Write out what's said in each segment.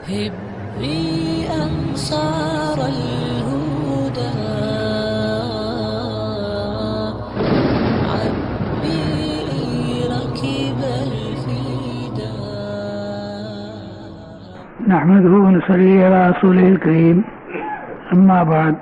أحبي أنصار الهدى عبي ركب الفدا. نحمده ونصلي على رسوله الکریم. اما بعد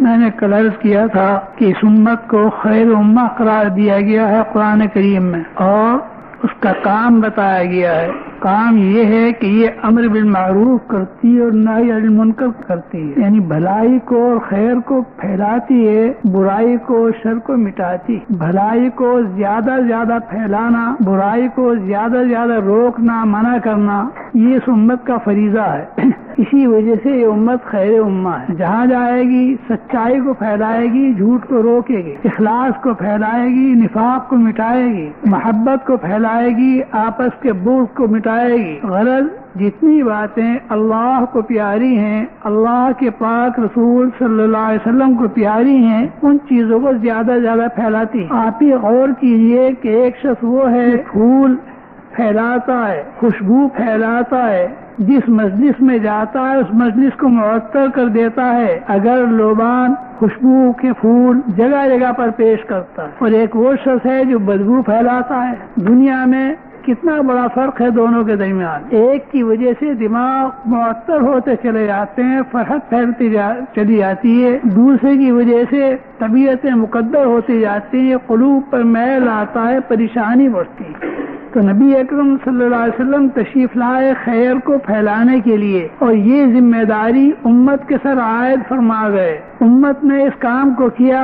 میں نے کل عرض کیا تھا کہ اس امت کو خیر امہ قرار دیا گیا ہے قرآن کریم میں، اور اس کا کام بتایا گیا ہے. کام یہ ہے کہ یہ امر بالمعروف کرتی ہے اور نہی عن المنکر کرتی ہے، یعنی بھلائی کو اور خیر کو پھیلاتی ہے، برائی کو شر کو مٹاتی. بھلائی کو زیادہ زیادہ پھیلانا، برائی کو زیادہ زیادہ روکنا، منع کرنا، یہ اس امت کا فریضہ ہے. اسی وجہ سے یہ امت خیر امہ ہے. جہاں جائے گی سچائی کو پھیلائے گی، جھوٹ کو روکے گی، اخلاص کو پھیلائے گی، نفاق کو مٹائے گی، محبت کو پھیلائے گی، آپس کے بغض کو مٹائے گی. غرض جتنی باتیں اللہ کو پیاری ہیں، اللہ کے پاک رسول صلی اللہ علیہ وسلم کو پیاری ہیں، ان چیزوں کو زیادہ زیادہ پھیلاتی ہے. آپ ہی غور کیجئے کہ ایک شخص وہ ہے پھول پھیلاتا ہے، خوشبو پھیلاتا ہے، جس مجلس میں جاتا ہے اس مجلس کو معطر کر دیتا ہے، اگر لوبان خوشبو کے پھول جگہ جگہ پر پیش کرتا ہے. اور ایک وہ شخص ہے جو بدبو پھیلاتا ہے. دنیا میں کتنا بڑا فرق ہے دونوں کے درمیان. ایک کی وجہ سے دماغ معطر ہوتے چلے جاتے ہیں، فرحت پھیلتی چلی جاتی ہے، دوسرے کی وجہ سے طبیعتیں مقدر ہوتی جاتی ہیں، قلوب پر میل آتا ہے، پریشانی بڑھتی ہے. تو نبی اکرم صلی اللہ علیہ وسلم تشریف لائے خیر کو پھیلانے کے لیے، اور یہ ذمہ داری امت کے سر عائد فرما گئے. امت نے اس کام کو کیا،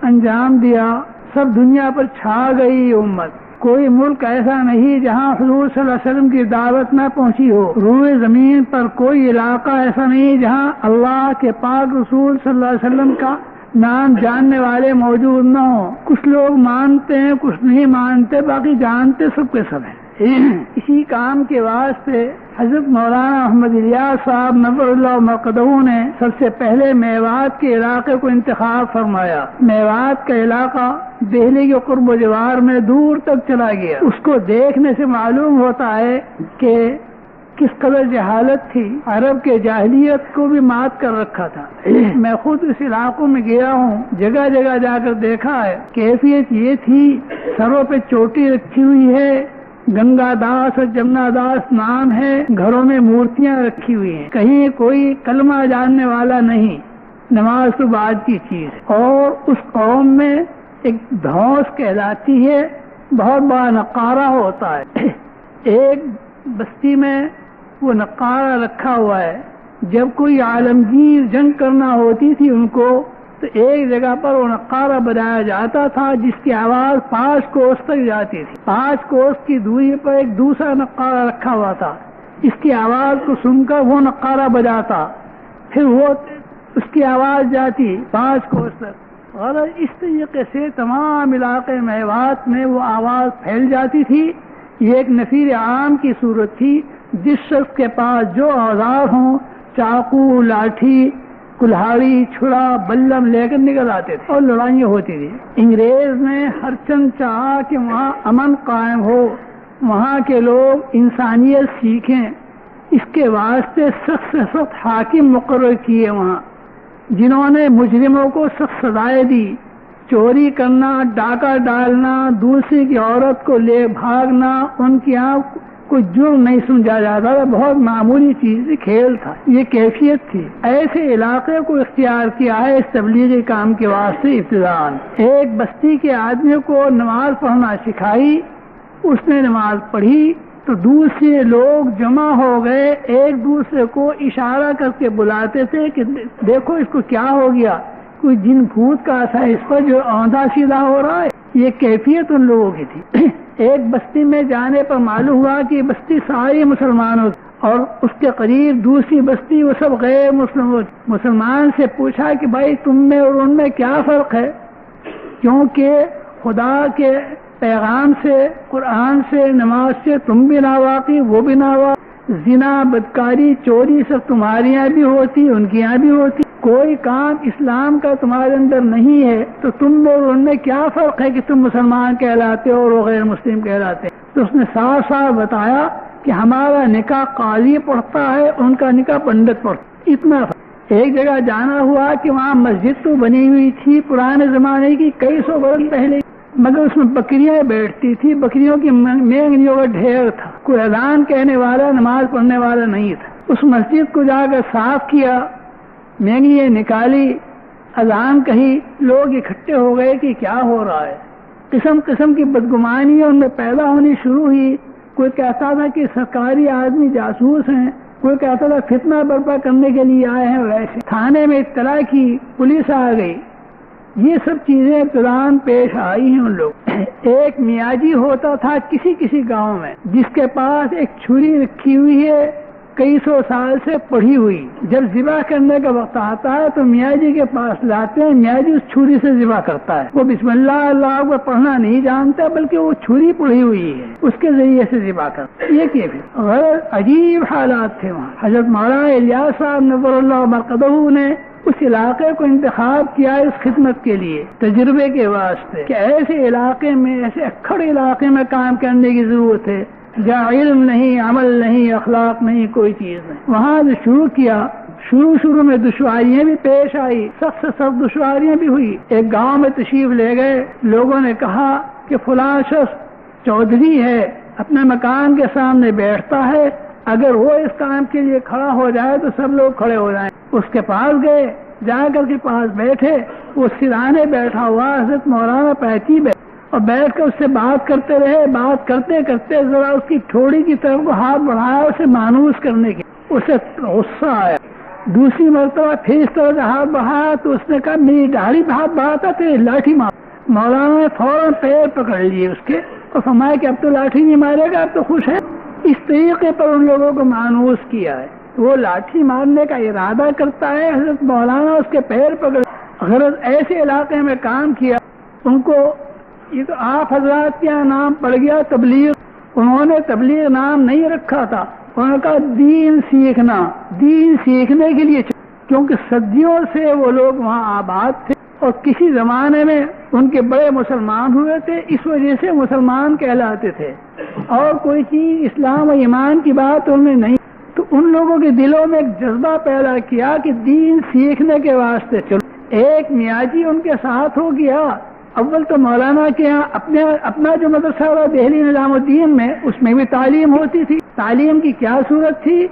انجام دیا، سب دنیا پر چھا گئی یہ امت. کوئی ملک ایسا نہیں جہاں حضور صلی اللہ علیہ وسلم کی دعوت نہ پہنچی ہو. روئے زمین پر کوئی علاقہ ایسا نہیں جہاں اللہ کے پاک رسول صلی اللہ علیہ وسلم کا نام جاننے والے موجود نہ ہوں. کچھ لوگ مانتے ہیں، کچھ نہیں مانتے، باقی جانتے سب کے سب ہیں. اسی کام کے واسطے حضرت مولانا محمد الیاس صاحب نور اللہ مرقدہ نے سب سے پہلے میوات کے علاقے کو انتخاب فرمایا. میوات کا علاقہ دہلی کے قرب و جوار میں دور تک چلا گیا. اس کو دیکھنے سے معلوم ہوتا ہے کہ کس قدر جہالت تھی. عرب کے جاہلیت کو بھی مات کر رکھا تھا. میں خود اس علاقوں میں گیا ہوں، جگہ جگہ جا کر دیکھا ہے. کیفیت یہ تھی، سروں پہ چوٹی رکھی ہوئی ہے، گنگا داس اور جمنا داس نام ہے، گھروں میں مورتیاں رکھی ہوئی ہیں، کہیں کوئی کلمہ جاننے والا نہیں، نماز تو بعد کی چیز. اور اس قوم میں ایک دھوس کہلاتی ہے، بہت بڑا نقارہ ہوتا ہے. ایک بستی میں وہ نقارہ رکھا ہوا ہے. جب کوئی عالمگیر جنگ کرنا ہوتی تھی ان کو، تو ایک جگہ پر وہ نقارہ بجایا جاتا تھا جس کی آواز 5 کوس تک جاتی تھی. 5 کوس کی دوری پر ایک دوسرا نقارہ رکھا ہوا تھا. اس کی آواز کو سن کر وہ نقارہ بجاتا، پھر وہ اس کی آواز جاتی 5 کوس تک. اور اس طریقے سے تمام علاقے میوات میں وہ آواز پھیل جاتی تھی. یہ ایک نفیر عام کی صورت تھی. جس شخص کے پاس جو اوزار ہوں، چاقو، لاٹھی، کلہاڑی، چھڑا، بلم لے کر نکل آتے تھے اور لڑائیاں ہوتی تھی. انگریز نے ہر چند چاہا کہ وہاں امن قائم ہو، وہاں کے لوگ انسانیت سیکھیں. اس کے واسطے سخت سے سخت حاکم مقرر کیے وہاں، جنہوں نے مجرموں کو سخت سزائیں دی. چوری کرنا، ڈاکہ ڈالنا، دوسری کی عورت کو لے بھاگنا ان کی یہاں کوئی جرم نہیں سمجھا جاتا تھا، بہت معمولی چیز، کھیل تھا. یہ کیفیت تھی. ایسے علاقے کو اختیار کیا ہے اس تبلیغی کام کے واسطے ابتداءً. ایک بستی کے آدمی کو نماز پڑھنا سکھائی، اس نے نماز پڑھی تو دوسرے لوگ جمع ہو گئے، ایک دوسرے کو اشارہ کر کے بلاتے تھے کہ دیکھو اس کو کیا ہو گیا، کوئی جن بھوت کا اثر اس پر جو آندھا سیدھا ہو رہا ہے. یہ کیفیت ان لوگوں کی تھی. ایک بستی میں جانے پر معلوم ہوا کہ یہ بستی ساری مسلمانوں اور اس کے قریب دوسری بستی وہ سب غیر مسلمان سے پوچھا کہ بھائی تم میں اور ان میں کیا فرق ہے، کیونکہ خدا کے پیغام سے، قرآن سے، نماز سے تم بھی ناواقف، وہ بھی ناواقف. زنا، بدکاری، چوری سب تمہارے یہاں بھی ہوتی، ان کے یہاں بھی ہوتی. کوئی کام اسلام کا تمہارے اندر نہیں ہے تو تم میں اور ان میں کیا فرق ہے کہ تم مسلمان کہلاتے ہو اور وہ غیر مسلم کہلاتے ہیں. تو اس نے صاف صاف بتایا کہ ہمارا نکاح قاضی پڑھتا ہے، ان کا نکاح پنڈت پڑھتا، اتنا تھا۔ ایک جگہ جانا ہوا کہ وہاں مسجد تو بنی ہوئی تھی پرانے زمانے کی، کئی سو برس پہلے، مگر اس میں بکریاں بیٹھتی تھی، بکریوں کی مینگنیوں کا ڈھیر تھا، کوئی اذان کہنے والا نماز پڑھنے والا نہیں تھا۔ اس مسجد کو جا کر صاف کیا، مینگنیاں نکالی، اذان کہی، لوگ اکٹھے ہو گئے کہ کیا ہو رہا ہے۔ قسم قسم کی بدگمانیاں ان میں پیدا ہونی شروع ہوئی۔ کوئی کہتا تھا کہ سرکاری آدمی جاسوس ہیں، کوئی کہتا تھا فتنہ برپا کرنے کے لیے آئے ہیں، ویسے تھانے میں اطلاع کی، پولیس آ گئی۔ یہ سب چیزیں ابتداً پیش آئی ہیں ان لوگ۔ ایک میاجی ہوتا تھا کسی گاؤں میں، جس کے پاس ایک چھری رکھی ہوئی ہے، کئی سو سال سے پڑھی ہوئی، جب ذبح کرنے کا وقت آتا ہے تو میاں جی کے پاس لاتے ہیں، میاں جی اس چھری سے ذبح کرتا ہے۔ وہ بسم اللہ اللہ اکبر پڑھنا نہیں جانتا، بلکہ وہ چھری پڑھی ہوئی ہے، اس کے ذریعے سے ذبح کرتا ہے۔ یہ کیفیت غیر عجیب حالات تھے وہاں۔ حضرت مولانا الیاس صاحب نور اللہ مرقدہ نے اس علاقے کو انتخاب کیا اس خدمت کے لیے، تجربے کے واسطے، کہ ایسے علاقے میں، ایسے اکھڑ علاقے میں کام کرنے کی ضرورت ہے جہاں علم نہیں، عمل نہیں، اخلاق نہیں، کوئی چیز نہیں۔ وہاں جو شروع کیا، شروع میں دشواریاں بھی پیش آئی، سخت سے سخت دشواریاں بھی ہوئی۔ ایک گاؤں میں تشریف لے گئے، لوگوں نے کہا کہ فلاں شخص چودھری ہے، اپنے مکان کے سامنے بیٹھتا ہے، اگر وہ اس کام کے لیے کھڑا ہو جائے تو سب لوگ کھڑے ہو جائیں۔ اس کے پاس گئے، جا کر کے پاس بیٹھے، وہ سرانے بیٹھا ہوا حضرت مولانا پہچیب ہے، اور بیٹھ کر اس سے بات کرتے رہے۔ بات کرتے کرتے ذرا اس کی ٹھوڑی کی طرف کو ہاتھ بڑھایا، اسے مانوس کرنے کی، اسے غصہ آیا۔ دوسری مرتبہ پھر اس طرح سے ہاتھ بڑھایا تو اس نے کہا میری داڑھی پہ ہاتھ بڑھاتا تیری لاٹھی مار۔ مولانا نے فوراً پیر پکڑ لیے اس کے اور فرمایا کہ اب تو لاٹھی نہیں مارے گا، اب تو خوش ہے۔ اس طریقے پر ان لوگوں کو مانوس کیا ہے۔ وہ لاٹھی مارنے کا ارادہ کرتا ہے، حضرت مولانا اس کے پیر پکڑ۔ غرض ایسے علاقے میں کام کیا، ان کو یہ تو آپ حضرات کے یہاں نام پڑ گیا تبلیغ، انہوں نے تبلیغ نام نہیں رکھا تھا، انہوں نے کہا دین سیکھنا، دین سیکھنے کے لیے، کیونکہ صدیوں سے وہ لوگ وہاں آباد تھے اور کسی زمانے میں ان کے بڑے مسلمان ہوئے تھے، اس وجہ سے مسلمان کہلاتے تھے، اور کوئی چیز اسلام و ایمان کی بات ان میں نہیں۔ تو ان لوگوں کے دلوں میں ایک جذبہ پیدا کیا کہ دین سیکھنے کے واسطے چلو۔ ایک میاجی ان کے ساتھ ہو گیا۔ اول تو مولانا کے یہاں اپنا جو مدرسہ ہوا دہلی نظام الدین میں، اس میں بھی تعلیم ہوتی تھی۔ تعلیم کی کیا صورت تھی؟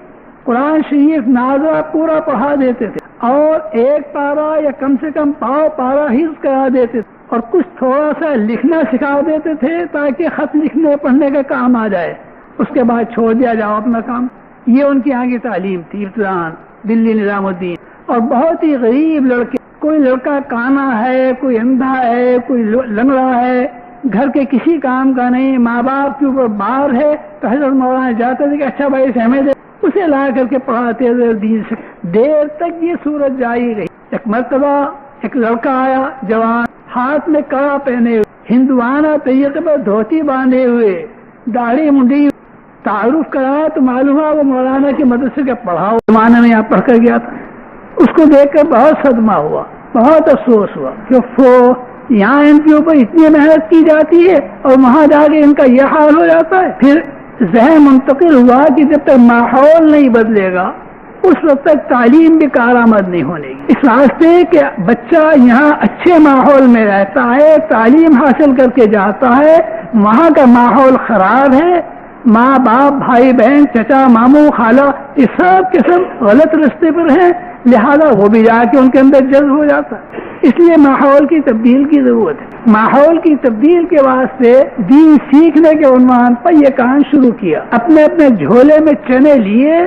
قرآن شریف نازا پورا پڑھا دیتے تھے، اور ایک پارا یا کم سے کم پاؤ پارا حفظ کرا دیتے تھے، اور کچھ تھوڑا سا لکھنا سکھا دیتے تھے تاکہ خط لکھنے پڑھنے کا کام آ جائے، اس کے بعد چھوڑ دیا جاؤ اپنا کام۔ یہ ان کی آگے تعلیم تھی ابتداءً دلی نظام الدین۔ اور بہت ہی غریب لڑکے، کوئی لڑکا کانا ہے، کوئی اندھا ہے، کوئی لنگڑا ہے، گھر کے کسی کام کا نہیں، ماں باپ کے اوپر بار ہے، تو حضرت مولانا جاتے تھے کہ اچھا بھائی اسے ہمیں دے، اسے لا کر کے پڑھاتے تھے دین سے۔ دیر تک یہ صورت جاری رہی۔ ایک مرتبہ ایک لڑکا آیا جوان، ہاتھ میں کڑا پہنے ہوئے، ہندوانہ طریقے پر دھوتی باندھے ہوئے، داڑھی منڈی، تعارف کرایا تو معلوم ہوا وہ مولانا کے مدرسے کا پڑھاؤ زمانے میں یہاں پڑھ کر گیا تھا۔ اس کو دیکھ کر بہت صدمہ ہوا، بہت افسوس ہوا کہ یہاں ان کے اوپر اتنی محنت کی جاتی ہے اور وہاں جا کے ان کا یہ حال ہو جاتا ہے۔ پھر ذہن منتقل ہوا کہ جب تک ماحول نہیں بدلے گا اس وقت تک تعلیم بھی کارآمد نہیں ہونے گی۔ اس واسطے کہ بچہ یہاں اچھے ماحول میں رہتا ہے، تعلیم حاصل کر کے جاتا ہے، وہاں کا ماحول خراب ہے، ماں باپ بھائی بہن چچا ماموں خالہ یہ سب کے سب غلط رستے پر ہیں، لہذا وہ بھی جا کے ان کے اندر جذب ہو جاتا ہے۔ اس لیے ماحول کی تبدیل کی ضرورت ہے۔ ماحول کی تبدیل کے واسطے دین سیکھنے کے عنوان پر یہ کام شروع کیا۔ اپنے اپنے جھولے میں چنے لیے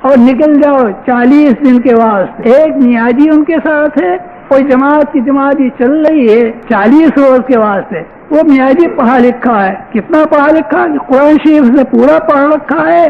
اور نکل جاؤ 40 دن کے واسطے۔ ایک نیاجی ان کے ساتھ ہے، کوئی جماعت کی جماعت یہ چل رہی ہے 40 روز کے واسطے۔ وہ میاجی پڑھا لکھا ہے، کتنا پڑھا لکھا ہے؟ قرآن شریف سے پورا پڑھ رکھا ہے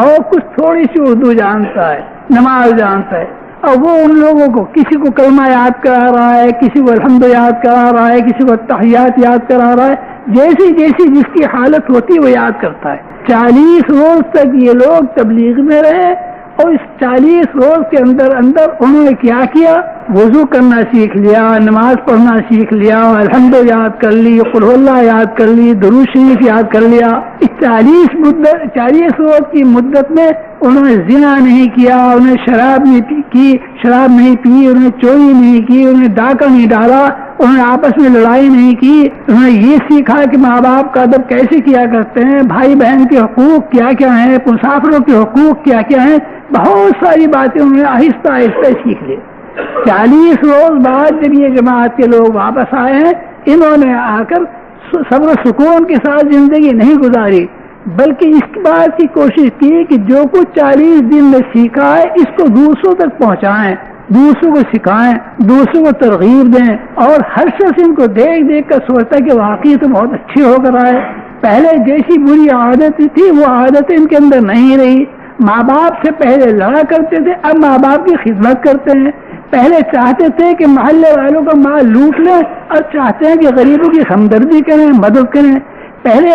اور کچھ تھوڑی سی اردو جانتا ہے، نماز جانتا ہے، اور وہ ان لوگوں کو کسی کو کلمہ یاد کرا رہا ہے، کسی کو الحمد یاد کرا رہا ہے، کسی کو تحیات یاد کرا رہا ہے، جیسی جس کی حالت ہوتی وہ یاد کرتا ہے۔ 40 روز تک یہ لوگ تبلیغ میں رہے اور اس 40 روز کے اندر انہوں نے کیا کیا؟ وضو کرنا سیکھ لیا، نماز پڑھنا سیکھ لیا، الحمد یاد کر لی، قل اللہ یاد کر لی، درود شریف یاد کر لیا۔ اس 40 روز کی مدت میں انہوں نے زنا نہیں کیا، انہیں شراب نہیں پی، انہیں چوری نہیں کی، انہیں ڈاکہ نہیں ڈالا، انہوں نے آپس میں لڑائی نہیں کی، انہوں نے یہ سیکھا کہ ماں باپ کا ادب کیسے کیا کرتے ہیں، بھائی بہن کے حقوق کیا کیا ہیں، مسافروں کے حقوق کیا کیا ہیں، بہت ساری باتیں انہوں نے آہستہ آہستہ سیکھ لی۔ 40 روز بعد جب یہ جماعت کے لوگ واپس آئے ہیں، انہوں نے آ کر صبر و سکون کے ساتھ زندگی نہیں گزاری، بلکہ اس بات کی کوشش کی کہ جو کچھ 40 دن میں سیکھا ہے اس کو دوسروں تک پہنچائیں، دوسروں کو سکھائیں، دوسروں کو ترغیب دیں، اور ہر شخص ان کو دیکھ دیکھ کر سوچتا ہے کہ واقعی تو بہت اچھے ہو کر آئے، پہلے جیسی بری عادت تھی وہ عادتیں ان کے اندر نہیں رہی، ماں باپ سے پہلے لڑا کرتے تھے، اب ماں باپ کی خدمت کرتے ہیں، پہلے چاہتے تھے کہ محلے والوں کا مال لوٹ لیں، اور چاہتے ہیں کہ غریبوں کی ہمدردی کریں، مدد کریں، پہلے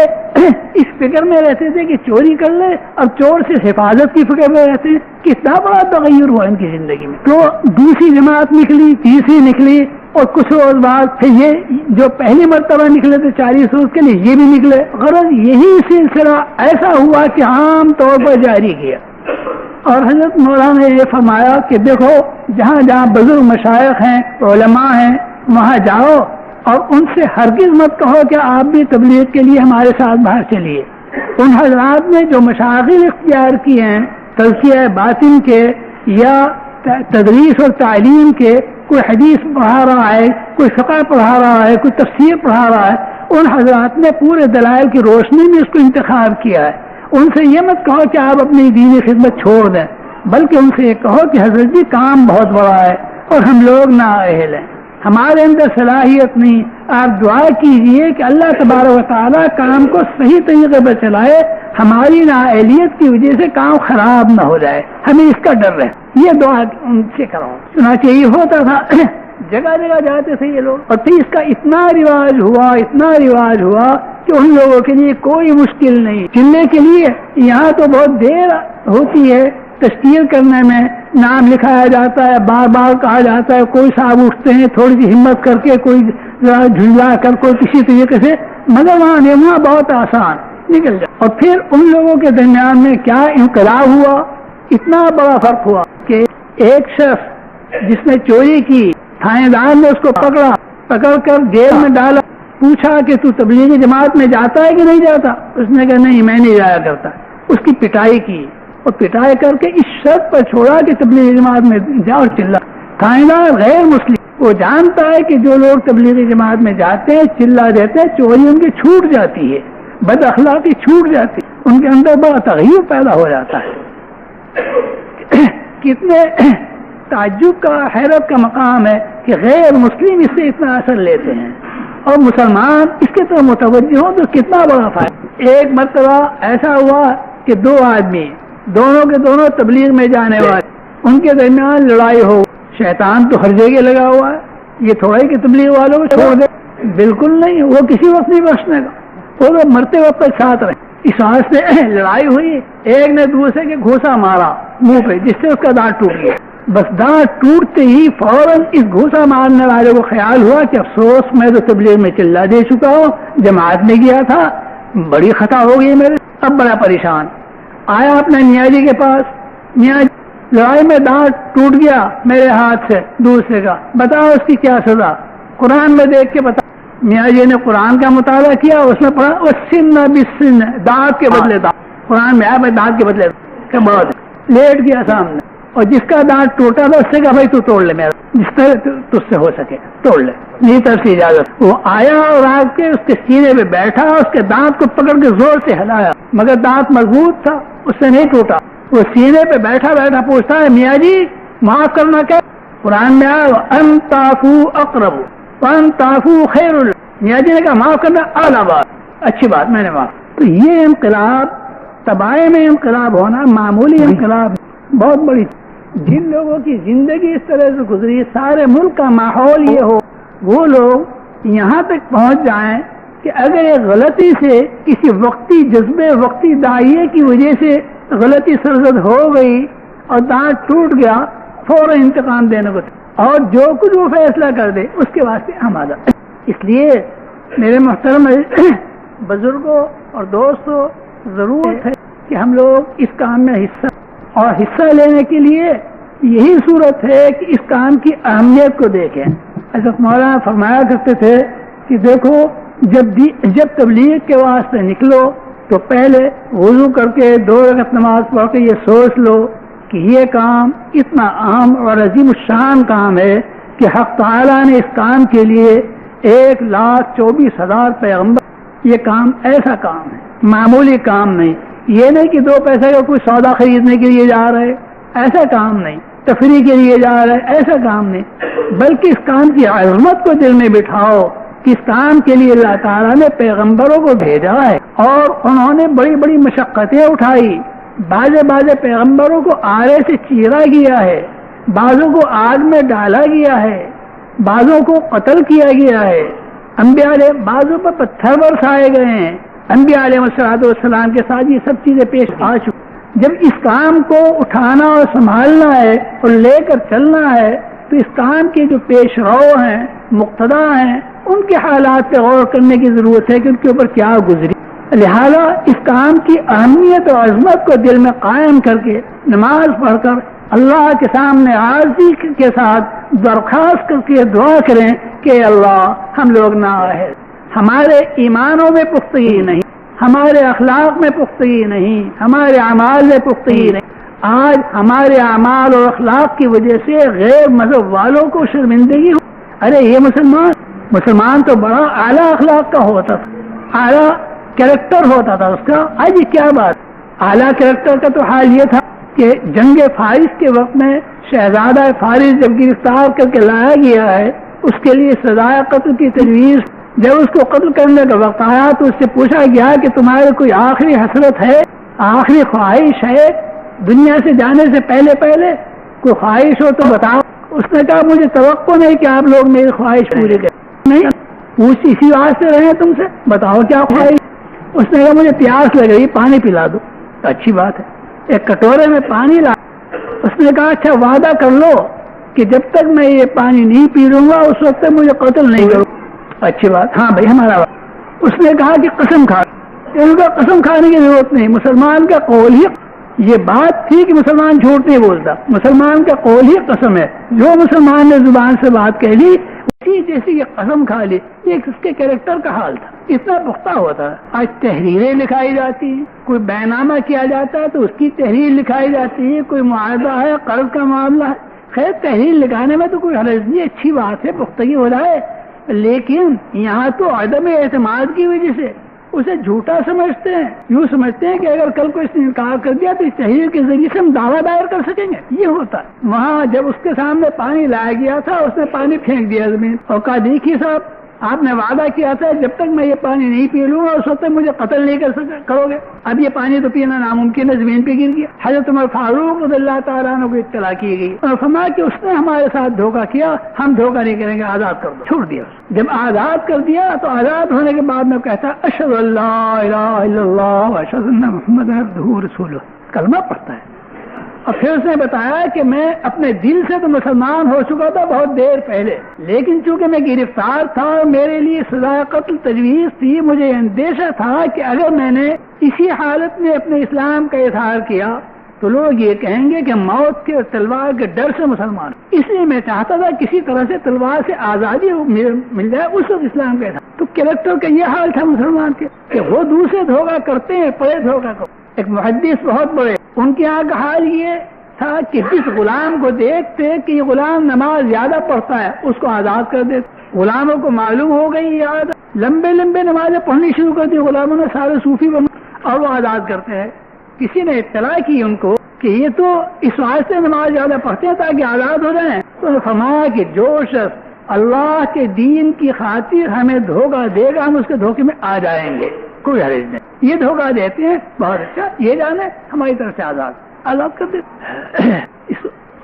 اس فکر میں رہتے تھے کہ چوری کر لیں اور چور سے حفاظت کی فکر میں رہتے ہیں۔ کتنا بڑا تغیر ہوا ان کی زندگی میں۔ تو دوسری جماعت نکلی، تیسری نکلی، اور کچھ روز بعد پھر یہ جو پہلی مرتبہ نکلے تھے 40 روز کے لیے یہ بھی نکلے۔ غرض یہی سلسلہ ایسا ہوا کہ عام طور پر جاری کیا، اور حضرت مولانا نے یہ فرمایا کہ دیکھو جہاں جہاں بزرگ مشائخ ہیں، علماء ہیں، وہاں جاؤ اور ان سے ہرگز مت کہو کہ آپ بھی تبلیغ کے لیے ہمارے ساتھ باہر چلیے۔ ان حضرات نے جو مشاغل اختیار کیے ہیں تزکیہ باطن کے یا تدریس اور تعلیم کے، کوئی حدیث پڑھا رہا ہے، کوئی فقہ پڑھا رہا ہے، کوئی تفسیر پڑھا رہا ہے، ان حضرات نے پورے دلائل کی روشنی میں اس کو انتخاب کیا ہے۔ ان سے یہ مت کہو کہ آپ اپنی دینی خدمت چھوڑ دیں، بلکہ ان سے یہ کہو کہ حضرت جی کام بہت بڑا ہے اور ہم لوگ نااہل ہیں، ہمارے اندر صلاحیت نہیں، آپ دعا کیجئے کہ اللہ تبارک و تعالیٰ کام کو صحیح طریقے پر چلائے، ہماری نااہلیت کی وجہ سے کام خراب نہ ہو جائے، ہمیں اس کا ڈر ہے، یہ دعا ان سے کرو۔ چنانچہ یہ ہوتا تھا، جگہ جگہ جاتے تھے یہ لوگ، اور پھر اس کا اتنا رواج ہوا کہ ان لوگوں کے لیے کوئی مشکل نہیں۔ چلنے کے لیے یہاں تو بہت دیر ہوتی ہے، تشکیل کرنے میں نام لکھایا جاتا ہے، بار بار کہا جاتا ہے، کوئی صاحب اٹھتے ہیں تھوڑی سی ہمت کر کے، کوئی جھنجلا کر، کوئی کسی طریقے سے، مگر وہاں بہت آسان نکل جائے۔ اور پھر ان لوگوں کے درمیان میں کیا انقلاب ہوا، اتنا بڑا فرق ہوا کہ ایک شخص جس نے چوری کی، تھانے دار نے اس کو پکڑ کر جیل میں ڈالا، پوچھا کہ تو تبلیغی جماعت میں جاتا ہے کہ نہیں جاتا؟ اس نے کہا نہیں میں نہیں جایا کرتا۔ اس کی پٹائی کی، اور پٹائی کر کے اس شرط پر چھوڑا کہ تبلیغی جماعت میں جاؤ، چلا۔ تھانے دار غیر مسلم، وہ جانتا ہے کہ جو لوگ تبلیغی جماعت میں جاتے ہیں، چلا دیتے ہیں، چوری ان کی چھوٹ جاتی ہے، بد اخلاقی چھوٹ جاتی ہے، ان کے اندر بڑا تغیر پیدا ہو جاتا ہے۔ کتنے تعجب کا، حیرت کا مقام ہے کہ غیر مسلم اس سے اتنا اثر لیتے ہیں اور مسلمان اس کے طرف متوجہ ہوں تو کتنا بڑا فائدہ۔ ایک مرتبہ ایسا ہوا کہ دو آدمی، دونوں کے دونوں تبلیغ میں جانے والے، ان کے درمیان لڑائی ہو۔ شیطان تو ہر جگہ لگا ہوا ہے، یہ تھوڑا ہی کہ تبلیغ والوں کو چھوڑ دے، بالکل نہیں، وہ کسی وقت نہیں بخشنے کا، وہ تو مرتے وقت تک ساتھ رہے۔ اس واسطے لڑائی ہوئی، ایک نے دوسرے کے گھوسا مارا منہ پہ، جس سے اس کا دانت ٹوٹ گیا۔ بس دانت ٹوٹتے ہی فوراً اس گھوسا مارنے والے کو خیال ہوا کہ افسوس میں تو تبلیغ میں چلا دے چکا ہوں، جماعت میں گیا تھا، بڑی خطا ہو گئی میرے، اب بڑا پریشان۔ آیا اپنے میاں جی کے پاس، میاں جی لڑائی میں دانت ٹوٹ گیا میرے ہاتھ سے دوسرے کا، بتاؤ اس کی کیا سزا؟ قرآن میں دیکھ کے بتا۔ میاں جی نے قرآن کا مطالعہ کیا، اس میں پڑھا وَالسِّنَّ بِالسِّنِّ، دانت کے بدلے دانت، قرآن میں آیا دانت کے بدلے کہ بہت لیٹ گیا سامنے، اور جس کا دانت ٹوٹا تھا اس سے کہا بھائی تو توڑ لے میرا، جس طرح تجھ سے ہو سکے توڑ لے، میری طرف سے اجازت۔ وہ آیا اور آ کے اس کے سینے پہ بیٹھا، اس کے دانت کو پکڑ کے زور سے ہلایا، مگر دانت مضبوط تھا، اس سے نہیں ٹوٹا۔ وہ سینے پہ بیٹھا بیٹھا پوچھتا ہے میاں جی معاف کرنا کیا؟ قرآن میں آیا ان تعفو اقرب وان تعفو خیر۔ میاں جی نے کہا معاف کرنا اعلیٰ بات، اچھی بات، میں نے معاف۔ تو یہ انقلاب، طبائع میں انقلاب ہونا معمولی انقلاب بہت بڑی۔ جن لوگوں کی زندگی اس طرح سے گزری، سارے ملک کا ماحول یہ ہو، وہ لوگ یہاں تک پہنچ جائیں کہ اگر ایک غلطی سے کسی وقتی جذبے، وقتی داعیے کی وجہ سے غلطی سرزد ہو گئی، اور دانت ٹوٹ گیا فوراً انتقام دینے کو، اور جو کچھ وہ فیصلہ کر دے اس کے واسطے ہم آزاد۔ اس لیے میرے محترم بزرگوں اور دوستوں، ضرورت ہے کہ ہم لوگ اس کام میں حصہ لینے کے لیے یہی صورت ہے کہ اس کام کی اہمیت کو دیکھیں۔ حضرت مولانا فرمایا کرتے تھے کہ دیکھو جب تبلیغ کے واسطے نکلو تو پہلے وضو کر کے 2 رکعت نماز پڑھ کے یہ سوچ لو کہ یہ کام اتنا اہم اور عظیم الشان کام ہے کہ حق تعالیٰ نے اس کام کے لیے 1,24,000 پیغمبر، یہ کام ایسا کام ہے، معمولی کام نہیں، یہ نہیں کہ 2 پیسے کا کوئی سودا خریدنے کے لیے جا رہے، ایسا کام نہیں، تفریح کے لیے جا رہے، ایسا کام نہیں، بلکہ اس کام کی عظمت کو دل میں بٹھاؤ کہ اس کام کے لیے اللہ تعالیٰ نے پیغمبروں کو بھیجا ہے اور انہوں نے بڑی بڑی مشقتیں اٹھائی، بعض پیغمبروں کو آرے سے چیرا گیا ہے، بعضوں کو آگ میں ڈالا گیا ہے، بعضوں کو قتل کیا گیا ہے، انبیاء علیہ بعضوں پر پتھر برسائے گئے ہیں، انبیاء علیہ السلام کے ساتھ یہ سب چیزیں پیش آ چکی۔ جب اس کام کو اٹھانا اور سنبھالنا ہے اور لے کر چلنا ہے تو اس کام کے جو پیش رو ہیں، مقتدا ہیں، ان کے حالات پہ غور کرنے کی ضرورت ہے کہ ان کے اوپر کیا گزری۔ لہذا اس کام کی اہمیت اور عظمت کو دل میں قائم کر کے نماز پڑھ کر اللہ کے سامنے عاجزی کے ساتھ درخواست کر کے دعا کریں کہ اللہ ہم لوگ نااہل، ہمارے ایمانوں میں پختگی نہیں، ہمارے اخلاق میں پختگی نہیں، ہمارے اعمال میں پختگی نہیں، آج ہمارے اعمال اور اخلاق کی وجہ سے غیر مذہب والوں کو شرمندگی ہو۔ ارے یہ مسلمان تو بڑا اعلیٰ اخلاق کا ہوتا تھا، اعلیٰ کیریکٹر ہوتا تھا اس کا، آج یہ کیا بات؟ اعلیٰ کیریکٹر کا تو حال یہ تھا کہ جنگ فارس کے وقت میں شہزادہ فارس جب گرفتار کر کے لایا گیا ہے، اس کے لیے سزائے قتل کی تجویز، جب اس کو قتل کرنے کا وقت آیا تو اس سے پوچھا گیا کہ تمہارے کوئی آخری حسرت ہے، آخری خواہش ہے دنیا سے جانے سے پہلے کوئی خواہش ہو تو بتاؤ۔ اس نے کہا مجھے توقع نہیں کہ آپ لوگ میری خواہش پوری کریں، نہیں پوچھ اسی واسطے رہے تم سے، بتاؤ کیا خواہش؟ اس نے کہا مجھے پیاس لگ رہی، پانی پلا دو۔ اچھی بات ہے، ایک کٹورے میں پانی لا۔ اس نے کہا اچھا وعدہ کر لو کہ جب تک میں یہ پانی نہیں پی لوں گا اس وقت تک مجھے قتل نہیں کروں۔ اچھی بات، ہاں بھائی ہمارا بات۔ اس نے کہا کہ قسم کھا، ان کا قسم کھانے کی ضرورت نہیں، مسلمان کا قول ہی یہ بات تھی کہ مسلمان جھوٹ نہیں بولتا، مسلمان کا قول ہی قسم ہے، جو مسلمان نے زبان سے بات کہہ لی اسی جیسی یہ قسم کھا لی، یہ اس کے کیریکٹر کا حال تھا، اتنا پختہ ہوتا ہے۔ آج تحریریں لکھائی جاتی ہیں، کوئی بیان نامہ کیا جاتا ہے تو اس کی تحریر لکھائی جاتی ہے، کوئی معاہدہ ہے، قرض کا معاملہ ہے، خیر تحریر لکھانے میں تو کوئی حرج نہیں، اچھی بات ہے، پختگی ہو جائے، لیکن یہاں تو عدم اعتماد کی وجہ سے اسے جھوٹا سمجھتے ہیں، یوں سمجھتے ہیں کہ اگر کل کو اس نے انکار کر دیا تو اس تحریر کے ذریعے سے ہم دعویٰ دائر کر سکیں گے، یہ ہوتا ہے۔ وہاں جب اس کے سامنے پانی لایا گیا تھا اس نے پانی پھینک دیا زمین اور کہا دیکھیے صاحب آپ نے وعدہ کیا تھا جب تک میں یہ پانی نہیں پی لوں گا اس وقت تک مجھے قتل نہیں کرو گے، اب یہ پانی تو پینا ناممکن ہے، زمین پہ گر گیا۔ حضرت عمر فاروق رضی اللہ تعالیٰ عنہ کو اطلاع کی گئی اور فرمایا کہ اس نے ہمارے ساتھ دھوکہ کیا، ہم دھوکہ نہیں کریں گے، آزاد کر دو، چھوڑ دیا۔ جب آزاد کر دیا تو آزاد ہونے کے بعد میں کہتا اشہد ان لا الہ الا اللہ واشہد ان محمد عبدہ ورسولہ، کلمہ پڑھتا ہے۔ اور پھر اس نے بتایا کہ میں اپنے دل سے تو مسلمان ہو چکا تھا بہت دیر پہلے، لیکن چونکہ میں گرفتار تھا اور میرے لیے سزائے قتل تجویز تھی، مجھے اندیشہ تھا کہ اگر میں نے اسی حالت میں اپنے اسلام کا اظہار کیا تو لوگ یہ کہیں گے کہ موت کے تلوار کے ڈر سے مسلمان، اس لیے میں چاہتا تھا کسی طرح سے تلوار سے آزادی مل جائے، اس وقت اسلام کا تھا۔ تو کیریکٹر کا یہ حال تھا مسلمان کے کہ وہ دوسرے دھوکہ کرتے ہیں، پڑے دھوکہ کو۔ ایک محدث بہت بڑے، ان کے یہاں کا حال یہ تھا کہ جس غلام کو دیکھتے کہ یہ غلام نماز زیادہ پڑھتا ہے اس کو آزاد کر دیتے۔ غلاموں کو معلوم ہو گئی یاد، لمبے نمازیں پڑھنی شروع کر دی، غلاموں نے سارے صوفی بن اور وہ آزاد کرتے ہیں۔ کسی نے اطلاع کی ان کو کہ یہ تو اس واسطے نماز زیادہ پڑھتے ہیں تاکہ آزاد ہو جائیں، تو فرمایا کہ جو شخص اللہ کے دین کی خاطر ہمیں دھوکہ دے گا ہم اس کے دھوکے میں آ جائیں گے، کوئی حرج نہیں۔ یہ دھوکہ دیتے ہیں بہت اچھا، یہ جانے ہماری طرف سے آزاد کر دیتے۔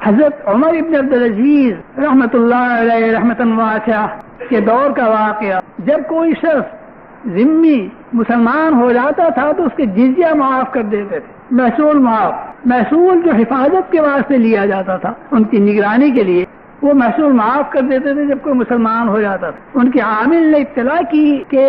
حضرت عمر ابن عبدالعزیز رحمت اللہ علیہ رحمتاً واسعہ کے دور کا واقعہ، جب کوئی شخص ذمی مسلمان ہو جاتا تھا تو اس کے جزیہ معاف کر دیتے تھے، محصول معاف، محصول جو حفاظت کے واسطے لیا جاتا تھا ان کی نگرانی کے لیے، وہ محصول معاف کر دیتے تھے جب کوئی مسلمان ہو جاتا تھا۔ ان کے عامل نے اطلاع کی کہ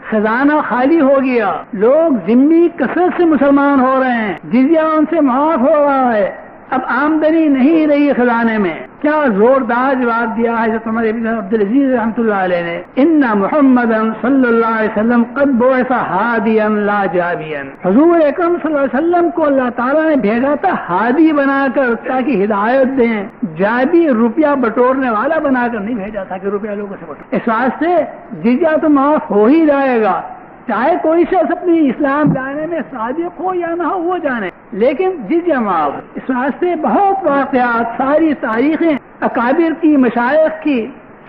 خزانہ خالی ہو گیا، لوگ ذمہ کثرت سے مسلمان ہو رہے ہیں، جزیہ ان سے معاف ہو رہا ہے، اب آمدنی نہیں رہی خزانے میں۔ کیا زوردار جواب دیا حضرت عمر بن عبدالعزیز رحمۃ اللہ علیہ نے، ان محمد صلی اللہ علیہ وسلم قد بعث ہادیا لا جابیا، حضور اکرم صلی اللہ علیہ وسلم کو اللہ تعالیٰ نے بھیجا تھا ہادی بنا کر تاکہ ہدایت دیں، جابی روپیہ بٹورنے والا بنا کر نہیں بھیجا تھا کہ روپیہ لوگوں سے بٹور۔ اس واسطے جزیہ تو معاف ہو ہی جائے گا، چاہے کوئی شخص اپنی اسلام لانے میں صادق ہو یا نہ ہو وہ جانے، لیکن جزیہ معاف۔ اس واسطے بہت واقعات، ساری تاریخیں اکابر کی، مشائخ کی،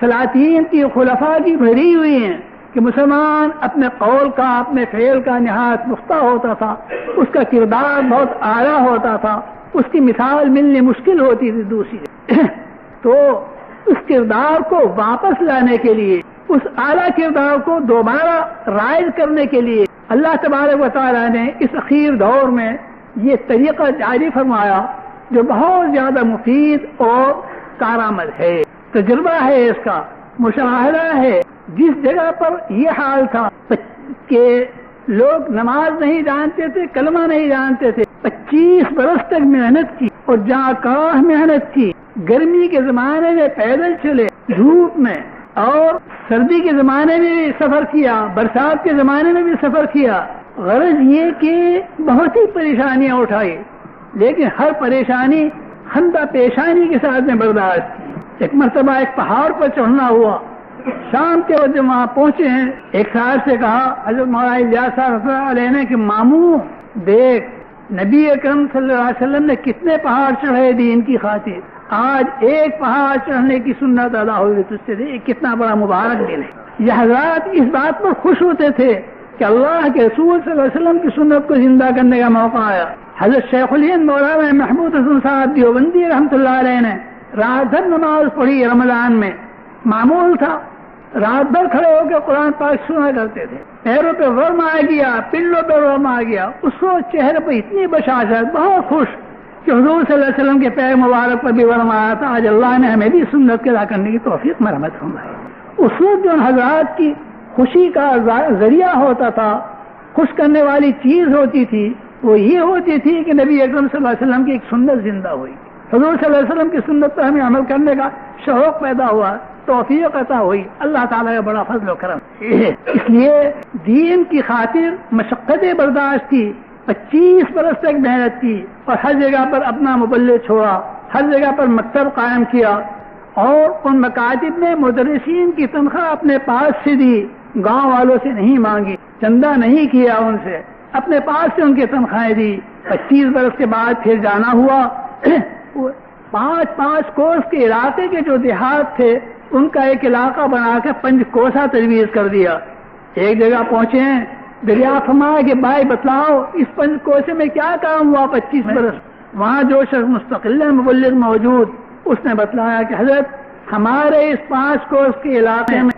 سلاطین کی، خلفاء کی بھری ہوئی ہیں کہ مسلمان اپنے قول کا، اپنے فعل کا نہایت پختہ ہوتا تھا، اس کا کردار بہت اعلیٰ ہوتا تھا، اس کی مثال ملنی مشکل ہوتی تھی دوسری تو اس کردار کو واپس لانے کے لیے، اس اعلیٰ کردار کو دوبارہ رائج کرنے کے لیے اللہ تبارک و تعالیٰ نے اس اخیر دور میں یہ طریقہ جاری فرمایا جو بہت زیادہ مفید اور کارآمد ہے، تجربہ ہے، اس کا مشاہدہ ہے۔ جس جگہ پر یہ حال تھا کہ لوگ نماز نہیں جانتے تھے، کلمہ نہیں جانتے تھے، 25 برس تک محنت کی اور جہاں کاہ محنت کی، گرمی کے زمانے میں پیدل چلے، دھوپ میں، اور سردی کے زمانے میں بھی سفر کیا، برسات کے زمانے میں بھی سفر کیا، غرض یہ کہ بہت ہی پریشانیاں اٹھائی، لیکن ہر پریشانی خندہ پیشانی کے ساتھ میں برداشت کی۔ ایک مرتبہ ایک پہاڑ پر چڑھنا ہوا، شام کے وقت جب وہاں پہنچے ہیں، ایک صاحب سے کہا حضرت مولانا الیاس صاحب رحمۃ اللہ علیہ نے کہ ماموں دیکھ، نبی اکرم صلی اللہ علیہ وسلم نے کتنے پہاڑ چڑھے دین کی خاطر، آج ایک پہاڑ چڑھنے کی سنت ادا ہوئی تجھ سے، کتنا بڑا مبارک دن ہے۔ یہ حضرات اس بات پر خوش ہوتے تھے کہ اللہ کے رسول صلی اللہ علیہ وسلم کی سنت کو زندہ کرنے کا موقع آیا۔ حضرت شیخ الہند مولانا محمود حسن صاحب دیوبندی رحمۃ اللہ علیہ نے رات بھر نماز پڑھی رمضان میں، معمول تھا، رات بھر کھڑے ہو کے قرآن پاک سنا کرتے تھے، پیروں پہ ورم آ گیا، پلوں پہ ورم آ گیا، اس وقت چہرے پہ اتنی بشاشت، بہت خوش کہ حضور صلی اللہ علیہ وسلم کے پیر مبارک پر بھی ورم آیا تھا، آج اللہ نے ہمیں بھی سنت کے ادا کرنے کی توفیق مرحمت فرمائی۔ اس وقت جو حضرات کی خوشی کا ذریعہ ہوتا تھا، خوش کرنے والی چیز ہوتی تھی، وہ یہ ہوتی تھی کہ نبی اکرم صلی اللہ علیہ وسلم کی ایک سنت زندہ ہوئی، حضور صلی اللہ علیہ وسلم کی سنت پر ہمیں عمل کرنے کا شوق پیدا ہوا، توفیق عطا ہوئی، اللہ تعالیٰ کا بڑا فضل و کرم۔ اس لیے دین کی خاطر مشقتیں برداشت کی، 25 برس تک محنت کی، اور ہر جگہ پر اپنا مبلغ چھوڑا، ہر جگہ پر مکتب قائم کیا، اور ان مکاتب میں مدرسین کی تنخواہ اپنے پاس سے دی، گاؤں والوں سے نہیں مانگی، چندہ نہیں کیا ان سے، اپنے پاس سے ان کی تنخواہیں دی۔ 25 برس کے بعد پھر جانا ہوا، 5 کوس کے علاقے کے جو دیہات تھے ان کا ایک علاقہ بنا کے 5 کوسا تجویز کر دیا۔ ایک جگہ پہنچے ہیں، دریافت فرمایا کہ بھائی بتلاؤ اس 5 کوسے میں کیا کام ہوا 25 برس؟ وہاں جو شخص مستقل مبلغ موجود، اس نے بتلایا کہ حضرت ہمارے اس 5 کوس کے علاقے میں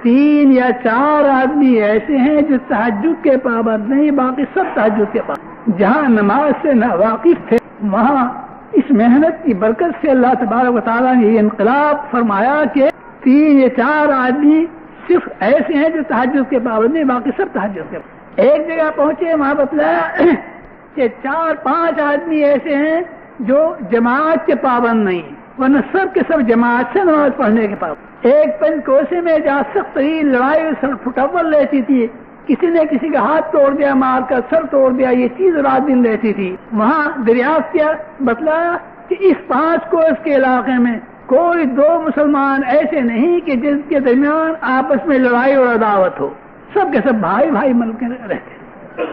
3 یا 4 آدمی ایسے ہیں جو تہجد کے پابند نہیں، باقی سب تہجد کے پابند، جہاں نماز سے نہ واقف تھے، وہاں اس محنت کی برکت سے اللہ تبارک و تعالیٰ نے یہ انقلاب فرمایا کہ 3 یا 4 آدمی صرف ایسے ہیں جو تہجد کے پابند نہیں، باقی سب تہجد کے پابند۔ ایک جگہ پہنچے، وہاں بتلایا کہ 4-5 آدمی ایسے ہیں جو جماعت کے پابند نہیں، ورنہ سب کے سب جماعت سے نماز پڑھنے کے پابند۔ ایک 5 کوسے میں جہاں سخت ترین لڑائی سر پھٹاول رہتی تھی، کسی نے کسی کا ہاتھ توڑ دیا، مار کر سر توڑ دیا، یہ چیز رات دن رہتی تھی، وہاں دریافت کیا، بتلایا کہ اس 5 کوس کے علاقے میں کوئی 2 مسلمان ایسے نہیں کہ جن کے درمیان آپس میں لڑائی اور عداوت ہو، سب کے سب بھائی بھائی مل کے رہتے۔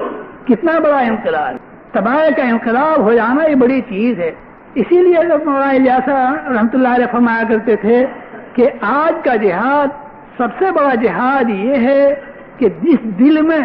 کتنا بڑا انقلاب، تباہی کا انقلاب ہو جانا یہ بڑی چیز ہے۔ اسی لیے حضرت مولانا الیاس رحمۃ اللہ علیہ فرمایا کرتے تھے کہ آج کا جہاد، سب سے بڑا جہاد یہ ہے کہ جس دل میں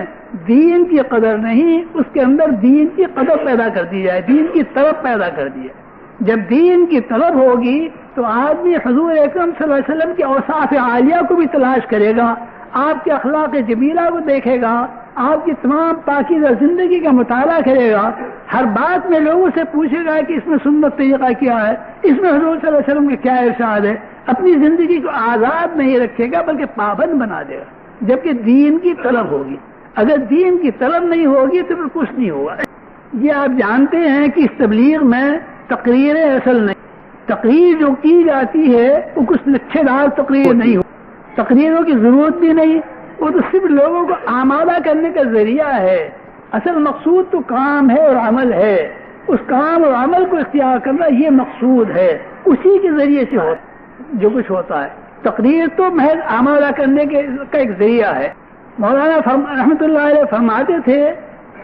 دین کی قدر نہیں، اس کے اندر دین کی قدر پیدا کر دی جائے، دین کی طلب پیدا کر دی جائے۔ جب دین کی طلب ہوگی تو آدمی حضور اکرم صلی اللہ علیہ وسلم کے اوصاف عالیہ کو بھی تلاش کرے گا، آپ کے اخلاق جمیلہ کو دیکھے گا، آپ کی تمام پاکیزہ زندگی کا مطالعہ کرے گا، ہر بات میں لوگوں سے پوچھے گا کہ اس میں سنت طریقہ کیا ہے، اس میں حضور صلی اللہ علیہ وسلم کا کیا ارشاد ہے، اپنی زندگی کو آزاد نہیں رکھے گا بلکہ پابند بنا دے گا، جبکہ دین کی طلب ہوگی۔ اگر دین کی طلب نہیں ہوگی تو پھر کچھ نہیں ہوگا۔ یہ آپ جانتے ہیں کہ اس تبلیغ میں تقریر اصل نہیں، تقریر جو کی جاتی ہے وہ کچھ لچھے دار تقریر نہیں ہو، تقریروں کی ضرورت بھی نہیں، وہ تو صرف لوگوں کو آمادہ کرنے کا ذریعہ ہے۔ اصل مقصود تو کام ہے اور عمل ہے، اس کام اور عمل کو اختیار کرنا یہ مقصود ہے، اسی کے ذریعے سے ہوتا جو کچھ ہوتا ہے۔ تقریر تو محض آمادہ کرنے کا ایک ذریعہ ہے۔ مولانا رحمۃ اللہ علیہ فرماتے تھے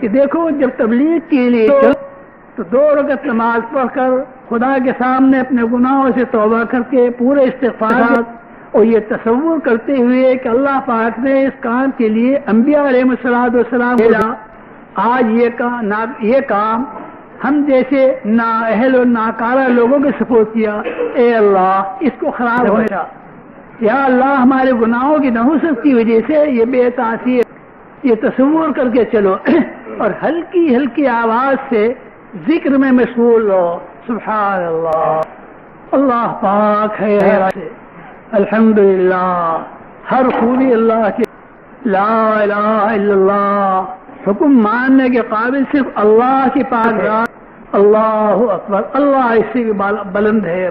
کہ دیکھو جب تبلیغ کے لیے تو 2 رکعت نماز پڑھ کر خدا کے سامنے اپنے گناہوں سے توبہ کر کے پورے استغفار اور یہ تصور کرتے ہوئے کہ اللہ پاک نے اس کام کے لیے انبیاء علیہ السلام بھیجا، آج یہ کام ہم جیسے نااہل اور ناکارہ لوگوں کے سپورٹ کیا، اے اللہ اس کو خراب ہو جا، یا اللہ ہمارے گناہوں کی نحوست کی وجہ سے یہ بے تاثیر، یہ تصور کر کے چلو اور ہلکی ہلکی آواز سے ذکر میں مشغول ہو، سبحان اللہ، اللہ پاک ہے، الحمدللہ، ہر خوبی اللہ کی، لا الہ الا اللہ، حکم ماننے کے قابل صرف اللہ کی پاک ذات، اللہ اکبر، اللہ اس سے بھی بلند ہے،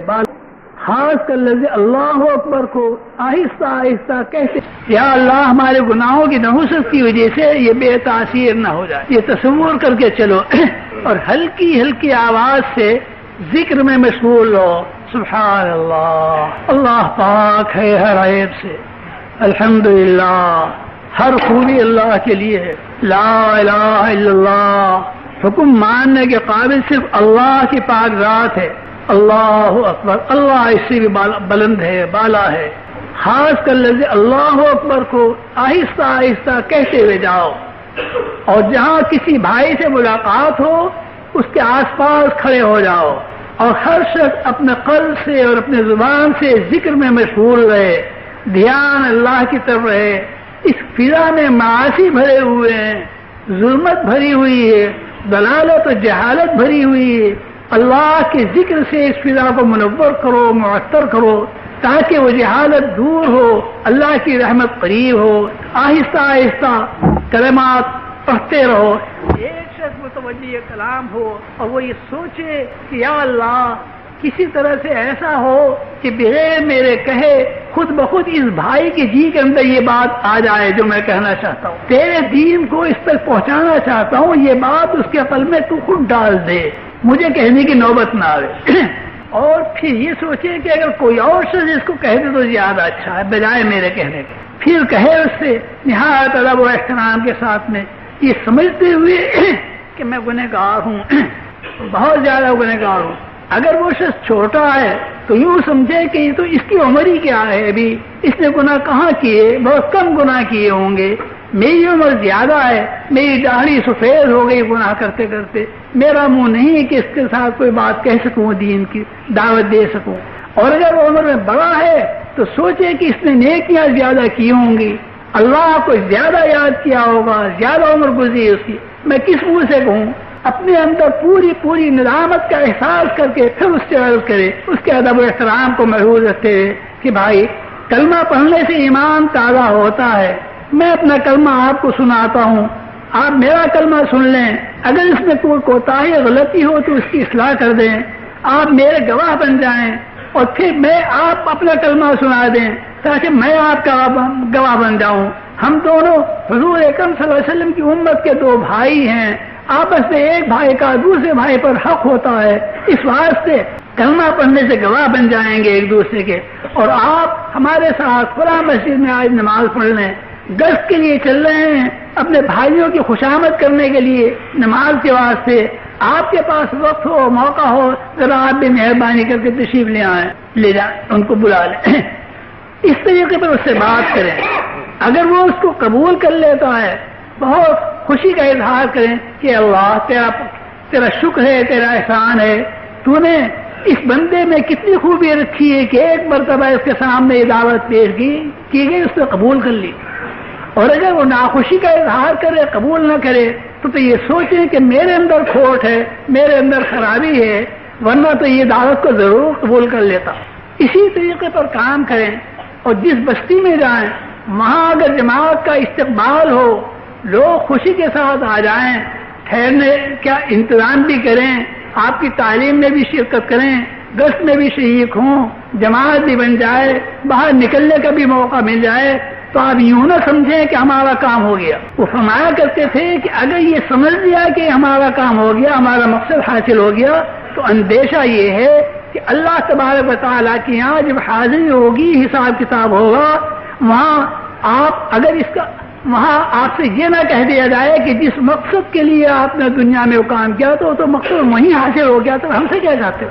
خاص کر لفظ اللہ اکبر کو آہستہ آہستہ کہتے، یا اللہ ہمارے گناہوں کی نحوست کی وجہ سے یہ بے تاثیر نہ ہو جائے، یہ تصور کر کے چلو اور ہلکی ہلکی آواز سے ذکر میں مشغول ہو، سبحان اللہ، اللہ پاک ہے ہر عیب سے، الحمدللہ، ہر خوبی اللہ کے لیے ہے، لا الہ الا اللہ، حکم ماننے کے قابل صرف اللہ کی پاک ذات ہے، اللہ اکبر، اللہ اس سے بھی بلند ہے، بالا ہے، خاص کر لفظ اللہ اکبر کو آہستہ آہستہ کہتے ہوئے جاؤ، اور جہاں کسی بھائی سے ملاقات ہو اس کے آس پاس کھڑے ہو جاؤ، اور ہر شخص اپنے قلب سے اور اپنے زبان سے ذکر میں مشغول رہے، دھیان اللہ کی طرف رہے۔ اس فضا میں معاصی بھرے ہوئے ہیں، ظلمت بھری ہوئی ہے، ضلالت و جہالت بھری ہوئی ہے، اللہ کے ذکر سے اس فضا کو منور کرو، معطر کرو، تاکہ وہ جہالت دور ہو، اللہ کی رحمت قریب ہو۔ آہستہ آہستہ کلمات پڑھتے رہو، ایک شخص متوجہ کلام ہو اور وہ یہ سوچے کہ یا اللہ کسی طرح سے ایسا ہو کہ بغیر میرے کہے خود بخود اس بھائی کے جی کے اندر یہ بات آ جائے جو میں کہنا چاہتا ہوں، تیرے دین کو اس تک پہنچانا چاہتا ہوں، یہ بات اس کے عقل میں تو خود ڈال دے، مجھے کہنے کی نوبت نہ آئے۔ اور پھر یہ سوچے کہ اگر کوئی اور شخص اس کو کہہ دے تو زیادہ اچھا ہے بجائے میرے کہنے کے، پھر کہے اس سے نہایت ادب و احترام کے ساتھ میں، یہ سمجھتے ہوئے کہ میں گنہگار ہوں، بہت زیادہ گنہگار ہوں۔ اگر وہ شخص چھوٹا ہے تو یوں سمجھے کہ یہ تو اس کی عمر ہی کیا ہے، ابھی اس نے گناہ کہاں کیے، بہت کم گناہ کیے ہوں گے، میری عمر زیادہ ہے، میری داڑھی سفید ہو گئی گناہ کرتے کرتے، میرا منہ نہیں کہ اس کے ساتھ کوئی بات کہہ سکوں، دین کی دعوت دے سکوں۔ اور اگر وہ عمر میں بڑا ہے تو سوچے کہ اس نے نیکیاں زیادہ کی ہوں گی، اللہ کو زیادہ یاد کیا ہوگا، زیادہ عمر گزری اس کی، میں کس منہ سے کہوں؟ اپنے اندر پوری ندامت کا احساس کر کے پھر اس سے عرض کرے، اس کے ادب و احترام کو محفوظ رکھتے ہوئے کہ بھائی کلمہ پڑھنے سے ایمان تازہ ہوتا ہے، میں اپنا کلمہ آپ کو سناتا ہوں، آپ میرا کلمہ سن لیں، اگر اس میں کوئی کوتاہی غلطی ہو تو اس کی اصلاح کر دیں، آپ میرے گواہ بن جائیں، اور پھر میں آپ اپنا کلمہ سنا دیں تاکہ میں آپ کا گواہ بن جاؤں۔ ہم دونوں حضور اکرم صلی اللہ علیہ وسلم کی امت کے 2 بھائی ہیں، آپس میں ایک بھائی کا دوسرے بھائی پر حق ہوتا ہے، اس واسطے کلمہ پڑھنے سے گواہ بن جائیں گے ایک دوسرے کے، اور آپ ہمارے ساتھ فلاں مسجد میں آج نماز پڑھ لیں، گشت کے لیے چل رہے ہیں اپنے بھائیوں کی خوشامد کرنے کے لیے نماز کے واسطے، آپ کے پاس وقت ہو موقع ہو ذرا آپ بھی مہربانی کر کے تشریف لے آئیں، لے جائیں، ان کو بلا لیں، اس طریقے پر اس سے بات کریں۔ اگر وہ اس کو قبول کر لیتا ہے بہت خوشی کا اظہار کریں کہ اللہ تیرا شکر ہے، تیرا احسان ہے، تو نے اس بندے میں کتنی خوبی رکھی ہے کہ ایک مرتبہ اس کے سامنے دعوت پیش کی گئی، اس نے قبول کر لی، اور اگر وہ ناخوشی کا اظہار کرے، قبول نہ کرے، تو یہ سوچیں کہ میرے اندر کھوٹ ہے، میرے اندر خرابی ہے، ورنہ تو یہ دعوت کو ضرور قبول کر لیتا۔ اسی طریقے پر کام کریں، اور جس بستی میں جائیں وہاں اگر جماعت کا استقبال ہو، لوگ خوشی کے ساتھ آ جائیں، ٹھہرنے کا انتظام بھی کریں، آپ کی تعلیم میں بھی شرکت کریں، گشت میں بھی شریک ہوں، جماعت بھی بن جائے، باہر نکلنے کا بھی موقع مل جائے، تو آپ یوں نہ سمجھیں کہ ہمارا کام ہو گیا۔ وہ فرمایا کرتے تھے کہ اگر یہ سمجھ لیا کہ ہمارا کام ہو گیا، ہمارا مقصد حاصل ہو گیا، تو اندیشہ یہ ہے کہ اللہ تبارک و تعالیٰ کے یہاں جب حاضری ہوگی، حساب کتاب ہوگا، وہاں آپ سے یہ نہ کہہ دیا جائے کہ جس مقصد کے لیے آپ نے دنیا میں وہ کام کیا تو مقصد وہیں حاصل ہو گیا، تو ہم سے کیا چاہتے ہو؟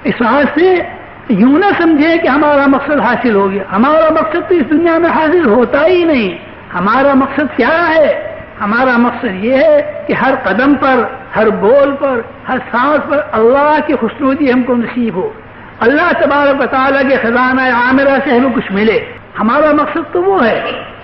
اس واسطے سے یوں نہ سمجھے کہ ہمارا مقصد حاصل ہو گیا۔ ہمارا مقصد تو اس دنیا میں حاصل ہوتا ہی نہیں۔ ہمارا مقصد کیا ہے؟ ہمارا مقصد یہ ہے کہ ہر قدم پر، ہر بول پر، ہر سانس پر اللہ کی خوشنودی ہم کو نصیب ہو، اللہ تبارک و تعالیٰ کے خزانہ عامرہ سے ہمیں کچھ ملے۔ ہمارا مقصد تو وہ ہے۔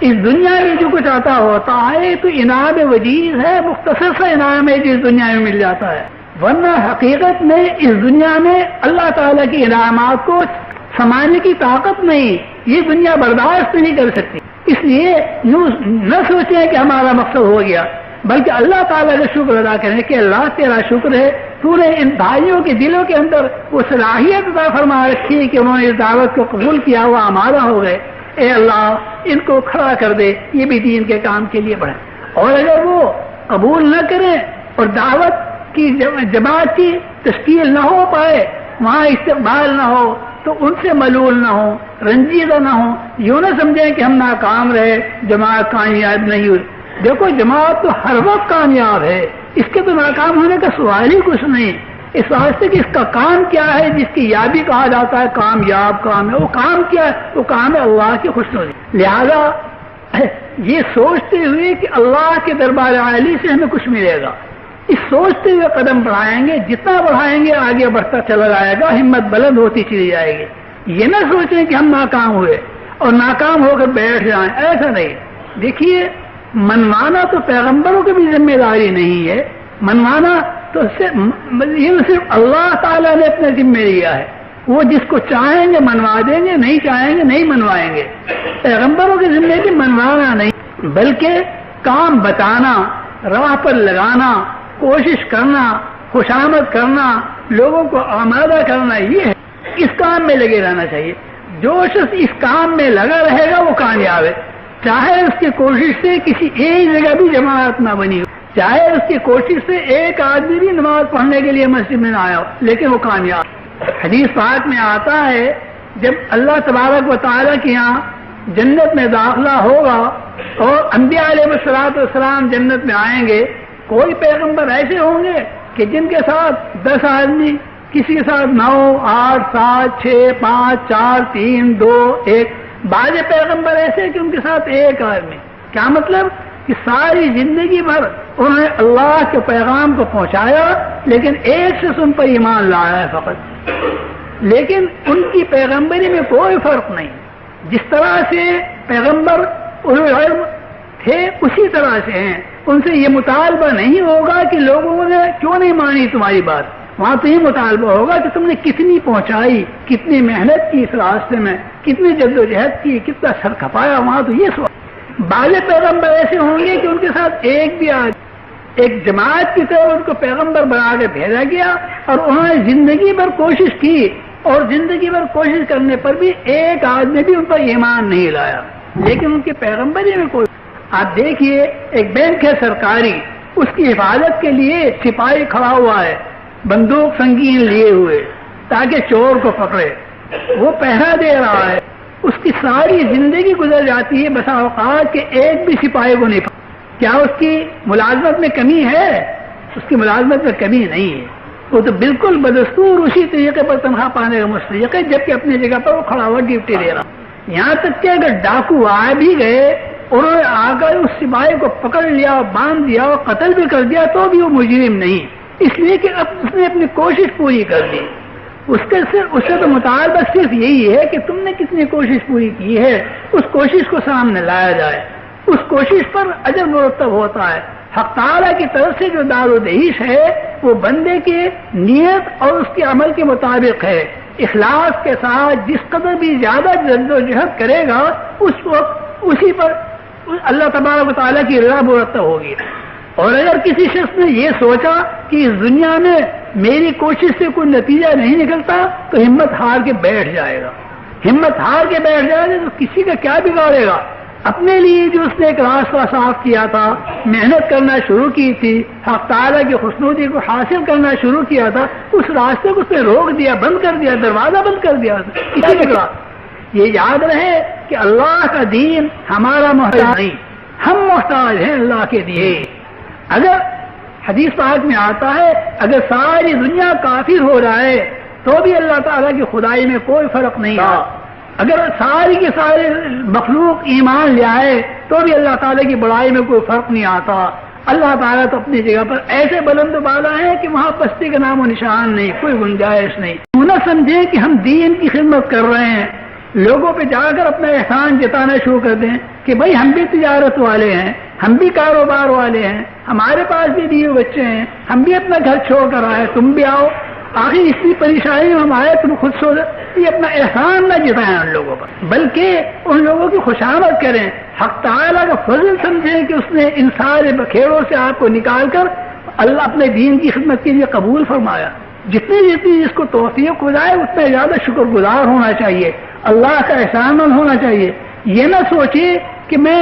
اس دنیا میں جو کچھ عطا ہوتا ہے تو انعام وجیز ہے، مختصر سا انعام ہے جو اس دنیا میں مل جاتا ہے، ورنہ حقیقت میں اس دنیا میں اللہ تعالیٰ کے انعامات کو سمانے کی طاقت نہیں، یہ دنیا برداشت نہیں کر سکتی۔ اس لیے نہ سوچیں کہ ہمارا مقصد ہو گیا، بلکہ اللہ تعالیٰ کا شکر ادا کریں کہ اللہ تیرا شکر ہے، تو نے ان بھائیوں کے دلوں کے اندر وہ صلاحیت عطا فرما رکھی ہے کہ انہوں نے اس دعوت کو قبول کیا ہوا ہمارا ہو گئے۔ اے اللہ ان کو کھڑا کر دے، یہ بھی دین کے کام کے لیے بڑھے۔ اور اگر وہ قبول نہ کریں اور دعوت کی جماعت کی تشکیل نہ ہو پائے، وہاں استقبال نہ ہو، تو ان سے ملول نہ ہو، رنجیدہ نہ ہو، یوں نہ سمجھیں کہ ہم ناکام رہے، جماعت کامیاب نہیں ہوئی۔ دیکھو جماعت تو ہر وقت کامیاب ہے، اس کے تو ناکام ہونے کا سوال ہی کچھ نہیں۔ اس واسطے کہ اس کا کام کیا ہے جس کی یابی کہا جاتا ہے کامیاب کام ہے، وہ کام کیا ہے؟ وہ کام ہے اللہ کی خوشنودی۔ لہذا یہ سوچتے ہوئے کہ اللہ کے دربار عالی سے ہمیں کچھ ملے گا، اس سوچتے ہوئے قدم بڑھائیں گے، جتنا بڑھائیں گے آگے بڑھتا چلا جائے گا، ہمت بلند ہوتی چلی جائے گی۔ یہ نہ سوچیں کہ ہم ناکام ہوئے اور ناکام ہو کر بیٹھ جائیں، ایسا نہیں۔ دیکھیے منوانا تو پیغمبروں کی بھی ذمہ داری نہیں ہے، منوانا تو صرف اللہ تعالیٰ نے اپنے ذمہ لیا ہے، وہ جس کو چاہیں گے منوا دیں گے، نہیں چاہیں گے نہیں منوائیں گے۔ پیغمبروں کے ذمہ بھی منوانا نہیں، بلکہ کام بتانا، راہ پر لگانا، کوشش کرنا، خوشامد کرنا، لوگوں کو آمادہ کرنا، یہ ہے۔ اس کام میں لگے رہنا چاہیے۔ جو شخص اس کام میں لگا رہے گا وہ کامیاب ہے، چاہے اس کی کوشش سے کسی ایک جگہ بھی جماعت نہ بنی ہو، چاہے اس کی کوشش سے ایک آدمی بھی نماز پڑھنے کے لیے مسجد میں نہ آیا ہو، لیکن وہ کامیاب۔ حدیث پاک میں آتا ہے جب اللہ تبارک و تعالیٰ کے یہاں جنت میں داخلہ ہوگا اور انبیاء علیہ السلام جنت میں آئیں گے، کوئی پیغمبر ایسے ہوں گے کہ جن کے ساتھ 10 آدمی، کسی کے ساتھ 9، 8، 7، 6، 5، 4، 3، 2، 1، بعض پیغمبر ایسے کہ ان کے ساتھ ایک آدمی۔ کیا مطلب؟ کہ ساری زندگی بھر انہوں نے اللہ کے پیغام کو پہنچایا، لیکن ایک سے ان پر ایمان لایا ہے فقط، لیکن ان کی پیغمبری میں کوئی فرق نہیں۔ جس طرح سے پیغمبر اولو العلم تھے اسی طرح سے ہیں، ان سے یہ مطالبہ نہیں ہوگا کہ لوگوں نے کیوں نہیں مانی تمہاری بات، وہاں تو یہ مطالبہ ہوگا کہ تم نے کتنی پہنچائی، کتنی محنت کی اس راستے میں، کتنی جد و جہد کی، کتنا سر کھپایا، وہاں تو یہ سوال۔ بعض پیغمبر ایسے ہوں گے کہ ان کے ساتھ ایک بھی ایک جماعت کی طرف ان کو پیغمبر بنا کے بھیجا گیا اور انہوں نے زندگی بھر کوشش کی، اور زندگی بھر کوشش کرنے پر بھی ایک آدمی بھی ان پر ایمان نہیں لایا، لیکن ان کے پیغمبری میں کوئی۔ آپ دیکھیے ایک بینک ہے سرکاری، اس کی حفاظت کے لیے سپاہی کھڑا ہوا ہے بندوق سنگین لیے ہوئے تاکہ چور کو پکڑے، وہ پہرا دے رہا ہے، اس کی ساری زندگی گزر جاتی ہے بسا اوقات کہ ایک بھی سپاہی کو نہیں پکڑا۔ کیا اس کی ملازمت میں کمی ہے؟ اس کی ملازمت میں کمی نہیں ہے، وہ تو بالکل بدستور اسی طریقے پر تنخواہ پانے کا مستحق ہے جبکہ اپنی جگہ پر وہ کھڑا ہوا ڈیوٹی دے رہا۔ یہاں تک کہ اگر ڈاکو آ بھی گئے، انہوں نے آ کر اس سپاہی کو پکڑ لیا، باندھ دیا اور قتل بھی کر دیا تو بھی وہ مجرم نہیں، اس لیے کہ اب اس نے اپنی کوشش پوری کر دی۔ اس سے تو مطالبہ صرف یہی ہے کہ تم نے کتنی کوشش پوری کی ہے، اس کوشش کو سامنے لایا جائے۔ اس کوشش پر اجر مرتب ہوتا ہے. حق تعالیٰ کی طرف سے جو دار و دہیش ہے وہ بندے کے نیت اور اس کے عمل کے مطابق ہے. اخلاص کے ساتھ جس قدر بھی زیادہ جد و جہد کرے گا اس وقت اسی پر اللہ تبارک و تعالیٰ کی رضا مرتب ہوگی. اور اگر کسی شخص نے یہ سوچا کہ اس دنیا میں میری کوشش سے کوئی نتیجہ نہیں نکلتا تو ہمت ہار کے بیٹھ جائے گا. ہمت ہار کے بیٹھ جائے گا تو کسی کا کیا بگاڑے گا. اپنے لیے جو اس نے ایک راستہ صاف کیا تھا، محنت کرنا شروع کی تھی، حق تعالیٰ کی خوشنودی کو حاصل کرنا شروع کیا تھا، اس راستے کو اس نے روک دیا، بند کر دیا، دروازہ بند کر دیا. کسی نکلا. یہ یاد رہے کہ اللہ کا دین ہمارا محتاج نہیں، ہم محتاج ہیں اللہ کے دیے. اگر حدیث پاک میں آتا ہے اگر ساری دنیا کافر ہو جائے تو بھی اللہ تعالیٰ کی خدائی میں کوئی فرق نہیں ہے. اگر ساری کے سارے مخلوق ایمان لے آئے تو بھی اللہ تعالیٰ کی بڑائی میں کوئی فرق نہیں آتا. اللہ تعالیٰ تو اپنی جگہ پر ایسے بلند بالا ہے کہ وہاں پستی کا نام و نشان نہیں، کوئی گنجائش نہیں. نہ سمجھیں کہ ہم دین کی خدمت کر رہے ہیں، لوگوں پہ جا کر اپنا احسان جتانا شروع کر دیں کہ بھائی ہم بھی تجارت والے ہیں، ہم بھی کاروبار والے ہیں، ہمارے پاس بھی بیوی بچے ہیں، ہم بھی اپنا گھر چھوڑ کر آئے، تم بھی آؤ. آخر اتنی پریشانی میں ہم آئے، تم خود سو. یہ اپنا احسان نہ جتائیں ان لوگوں پر، بلکہ ان لوگوں کی خوشامد کریں. حق تعالیٰ کا فضل سمجھیں کہ اس نے ان سارے بکھیڑوں سے آپ کو نکال کر اللہ اپنے دین کی خدمت کے لیے قبول فرمایا. جتنی جس کو توفیق ہو جائے اتنا زیادہ شکر گزار ہونا چاہیے، اللہ کا احسان مند ہونا چاہیے. یہ نہ سوچے کہ میں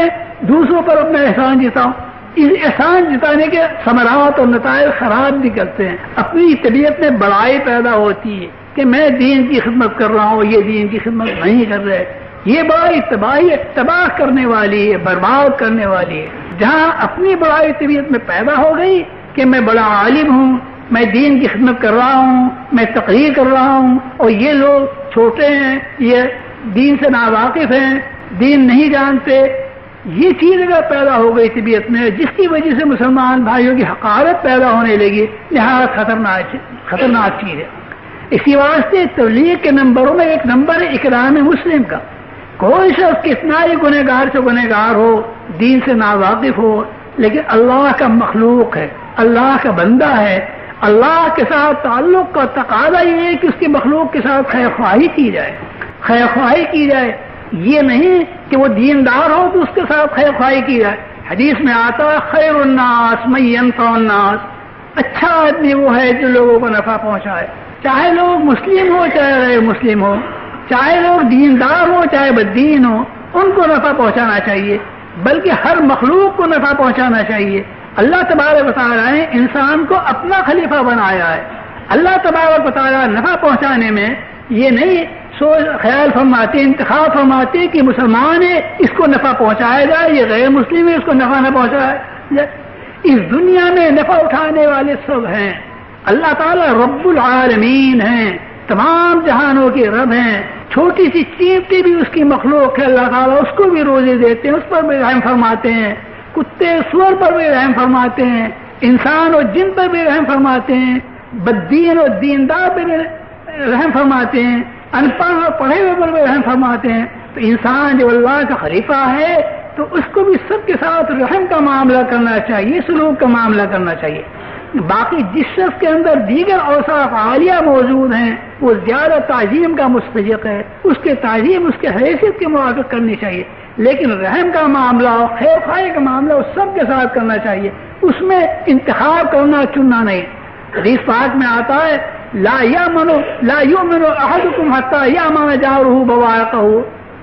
دوسروں پر اپنا احسان جتاؤں. اس احسان جتانے کے ثمرات اور نتائج خراب بھی کرتے ہیں. اپنی طبیعت میں بڑائی پیدا ہوتی ہے کہ میں دین کی خدمت کر رہا ہوں، یہ دین کی خدمت نہیں کر رہے. یہ بڑائی تباہ کرنے والی ہے، برباد کرنے والی ہے. جہاں اپنی بڑائی طبیعت میں پیدا ہو گئی کہ میں بڑا عالم ہوں، میں دین کی خدمت کر رہا ہوں، میں تقریر کر رہا ہوں، اور یہ لوگ چھوٹے ہیں، یہ دین سے ناواقف ہیں، دین نہیں جانتے. یہ چیز اگر پیدا ہو گئی طبیعت میں جس کی وجہ سے مسلمان بھائیوں کی حقارت پیدا ہونے لگی، نہایت خطرناک چیز ہے. اسی واسطے تبلیغ کے نمبروں میں ایک نمبر ہے اکرام مسلم کا. کوئی شخص کتنا ہی گنہگار سے گنہگار ہو، دین سے ناواقف ہو، لیکن اللہ کا مخلوق ہے، اللہ کا بندہ ہے. اللہ کے ساتھ تعلق کا تقاضا یہ ہے کہ اس کی مخلوق کے ساتھ خیر خواہی کی جائے، خیر خواہی کی جائے. یہ نہیں کہ وہ دیندار ہو تو اس کے ساتھ خیر خواہی کی جائے. حدیث میں آتا ہے خیر الناس من ينفع الناس، اچھا آدمی وہ ہے جو لوگوں کو نفع پہنچائے. چاہے لوگ مسلم ہو چاہے غیر مسلم ہو، چاہے لوگ دیندار ہو چاہے بددین ہو، ان کو نفع پہنچانا چاہیے، بلکہ ہر مخلوق کو نفع پہنچانا چاہیے. اللہ تبارک و تعالیٰ نے انسان کو اپنا خلیفہ بنایا ہے. اللہ تبارک و تعالیٰ نفع پہنچانے میں یہ نہیں خیال فرماتے، انتخاب فرماتے کہ مسلمان ہے اس کو نفع پہنچایا جائے، یہ غیر مسلم ہے اس کو نفع نہ پہنچایا جائے. اس دنیا میں نفع اٹھانے والے سب ہیں. اللہ تعالیٰ رب العالمین ہیں، تمام جہانوں کے رب ہیں. چھوٹی سی چیمٹی بھی اس کی مخلوق ہے، اللہ تعالیٰ اس کو بھی روزی دیتے ہیں، اس پر بھی رحم فرماتے ہیں. کتے سور پر بھی رحم فرماتے ہیں، انسان اور جن پر بھی رحم فرماتے ہیں، بددین اور دیندار پر بھی رحم فرماتے ہیں، ان پڑھ اور پڑھے ہوئے پر بھی رحم فرماتے ہیں. تو انسان جو اللہ کا خلیفہ ہے تو اس کو بھی سب کے ساتھ رحم کا معاملہ کرنا چاہیے، سلوک کا معاملہ کرنا چاہیے. باقی جس شخص کے اندر دیگر اوصاف عالیہ موجود ہیں وہ زیادہ تعظیم کا مستحق ہے، اس کے تعظیم اس کے حیثیت کے موافق کرنی چاہیے. لیکن رحم کا معاملہ اور خیر خواہی کا معاملہ اس سب کے ساتھ کرنا چاہیے، اس میں انتخاب کرنا چننا نہیں. حدیث پاک میں آتا ہے لا یؤمن احدکم حتی یأمن جارہ بوائقہ،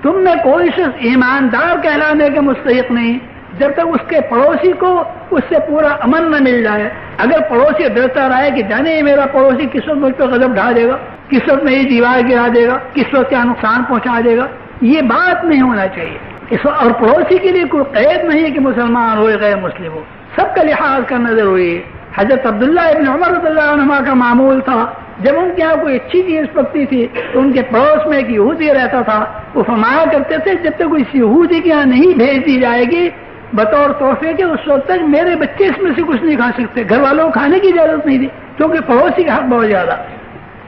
تم میں کوئی شخص ایماندار کہلانے کے مستحق نہیں جب تک اس کے پڑوسی کو اس سے پورا امن نہ مل جائے. اگر پڑوسی ڈرتا رہے کہ جانے میرا پڑوسی کس وقت مجھ پہ غضب ڈھا دے گا، کس وقت میری دیوار گرا دے گا، کس وقت کیا نقصان پہنچا دے گا، یہ بات نہیں ہونا چاہیے. اور پڑوسی کے لیے کوئی قید نہیں ہے کہ مسلمان ہو غیر مسلم ہو، سب کا لحاظ کرنا ضروری ہے. حضرت عبداللہ ابن عمر رضی اللہ عنہما کا معمول تھا جب ان کے یہاں کوئی اچھی چیز پکتی تھی تو ان کے پڑوس میں ایک یہودی رہتا تھا. وہ فرمایا کرتے تھے جب تک اس یہودی کے یہاں نہیں بھیج دی جائے گی بطور تحفے کے اس وقت تک میرے بچے اس میں سے کچھ نہیں کھا سکتے. گھر والوں کو کھانے کی اجازت نہیں تھی کیونکہ پڑوسی کا حق بہت زیادہ.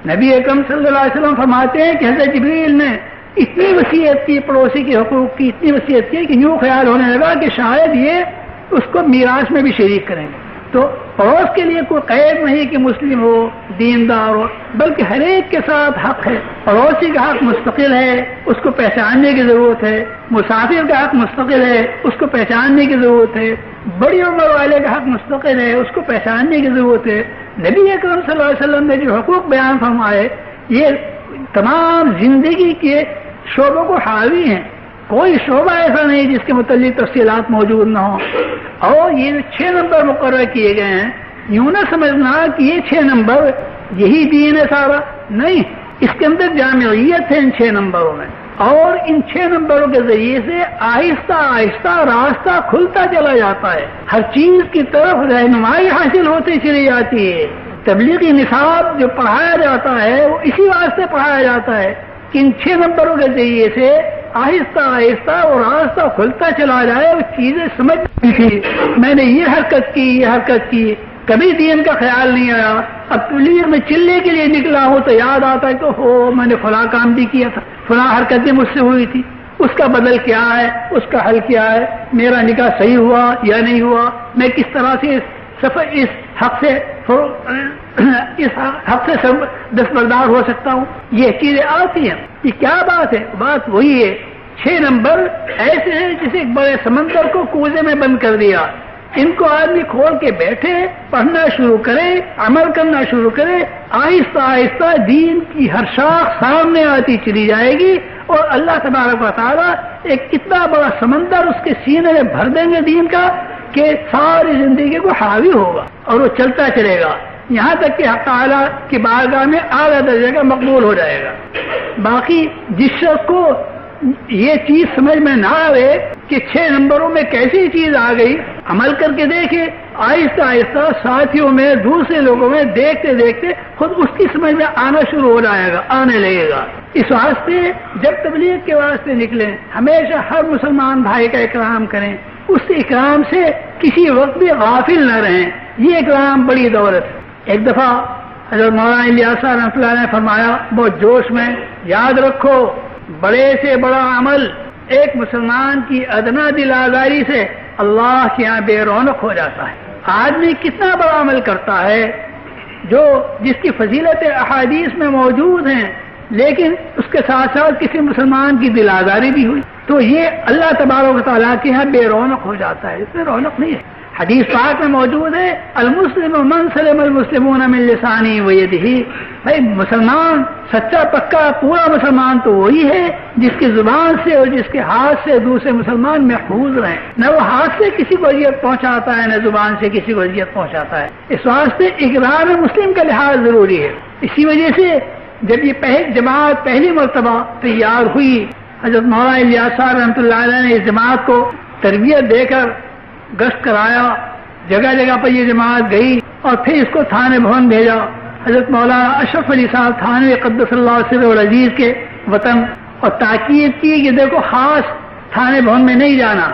نبی اکرم صلی اللہ علیہ وسلم فرماتے ہیں کہ حضرت جبریل نے اتنی وصیت کی پڑوسی کے حقوق کی، اتنی وصیت کی کہ یوں خیال ہونے لگا کہ شاید یہ اس کو میراث میں بھی شریک کریں گے۔ تو پڑوس کے لیے کوئی قید نہیں کہ مسلم ہو، دیندار ہو، بلکہ ہر ایک کے ساتھ حق ہے۔ پڑوسی کا حق مستقل ہے، اس کو پہچاننے کی ضرورت ہے۔ مسافر کا حق مستقل ہے، اس کو پہچاننے کی ضرورت ہے۔ بڑی عمر والے کا حق مستقل ہے، اس کو پہچاننے کی ضرورت ہے۔ نبی اکرم صلی اللہ علیہ وسلم نے جو حقوق بیان فرمائے یہ تمام زندگی کے شعبوں کو حاوی ہیں، کوئی شعبہ ایسا نہیں جس کے متعلق تفصیلات موجود نہ ہوں۔ اور یہ 6 نمبر مقرر کیے گئے ہیں، یوں نہ سمجھنا کہ یہ 6 نمبر یہی دین ہے سارا، نہیں، اس کے اندر جامعیت ہے ان 6 نمبروں میں، اور ان 6 نمبروں کے ذریعے سے آہستہ آہستہ راستہ کھلتا چلا جاتا ہے، ہر چیز کی طرف رہنمائی حاصل ہوتی چلی جاتی ہے۔ تبلیغی نصاب جو پڑھایا جاتا ہے وہ اسی واسطے پڑھایا جاتا ہے کہ ان 6 نمبروں کے ذریعے سے آہستہ آہستہ وہ راستہ کھلتا چلا جائے، وہ چیزیں سمجھ تھی، میں نے یہ حرکت کی، یہ حرکت کی، کبھی دین کا خیال نہیں آیا۔ اب تبلیغ میں چلنے کے لیے نکلا ہو تو یاد آتا ہے کہ ہو میں نے فلاں کام بھی کیا تھا، فلاں حرکت بھی مجھ سے ہوئی تھی، اس کا بدل کیا ہے، اس کا حل کیا ہے، میرا نکاح صحیح ہوا یا نہیں ہوا، میں کس طرح سے اس حق سے دستبردار ہو سکتا ہوں۔ یہ چیزیں آتی ہیں۔ یہ کیا بات ہے؟ بات وہی ہے، 6 نمبر ایسے ہیں جسے ایک بڑے سمندر کو کوزے میں بند کر دیا، ان کو آدمی کھول کے بیٹھے، پڑھنا شروع کرے، عمل کرنا شروع کرے، آہستہ آہستہ دین کی ہر شاخ سامنے آتی چلی جائے گی، اور اللہ تبارک و تعالیٰ ایک اتنا بڑا سمندر اس کے سینے میں بھر دیں گے دین کا کہ ساری زندگی کو حاوی ہوگا اور وہ چلتا چلے گا، یہاں تک کہ حق تعالیٰ کی بارگاہ میں اعلیٰ درجے کا مقبول ہو جائے گا۔ باقی جس شخص کو یہ چیز سمجھ میں نہ آئے کہ 6 نمبروں میں کیسی چیز آ گئی، عمل کر کے دیکھے، آہستہ آہستہ ساتھیوں میں، دوسرے لوگوں میں دیکھتے دیکھتے خود اس کی سمجھ میں آنا شروع ہو جائے گا، آنے لگے گا۔ اس واسطے جب تبلیغ کے واسطے نکلیں ہمیشہ ہر مسلمان بھائی کا اکرام کریں، اس اکرام سے کسی وقت بھی غافل نہ رہیں، یہ اکرام بڑی دولت ہے۔ ایک دفعہ حضرت مولانا الیاس رحمۃ اللہ نے فرمایا بہت جوش میں، یاد رکھو بڑے سے بڑا عمل ایک مسلمان کی ادنا دل آزاری سے اللہ کے یہاں بے رونق ہو جاتا ہے۔ آدمی کتنا بڑا عمل کرتا ہے جو جس کی فضیلت احادیث میں موجود ہیں، لیکن اس کے ساتھ ساتھ کسی مسلمان کی دل آزاری بھی ہوئی تو یہ اللہ تبارک و تعالیٰ کے یہاں بے رونق ہو جاتا ہے، اس میں رونق نہیں ہے۔ حدیث پاک میں موجود ہے المسلم من سلم المسلمون من لسانه ویدہ، بھائی مسلمان سچا پکا پورا مسلمان تو وہی ہے جس کی زبان سے اور جس کے ہاتھ سے دوسرے مسلمان محفوظ رہیں، نہ وہ ہاتھ سے کسی کو اذیت پہنچاتا ہے نہ زبان سے کسی کو اذیت پہنچاتا ہے۔ اس واسطے اقرار مسلم کا لحاظ ضروری ہے۔ اسی وجہ سے جب یہ جماعت پہلی مرتبہ تیار ہوئی، حضرت مولانا الیاس رحمۃ اللہ علیہ نے اس جماعت کو تربیت دے کر گشت کرایا، جگہ جگہ پر یہ جماعت گئی، اور پھر اس کو تھانے بھون بھیجا۔ حضرت مولانا اشرف علی صاحب تھانے قدس اللہ سر العزیز کے وطن، اور تاکید کی کہ دیکھو خاص تھانے بھون میں نہیں جانا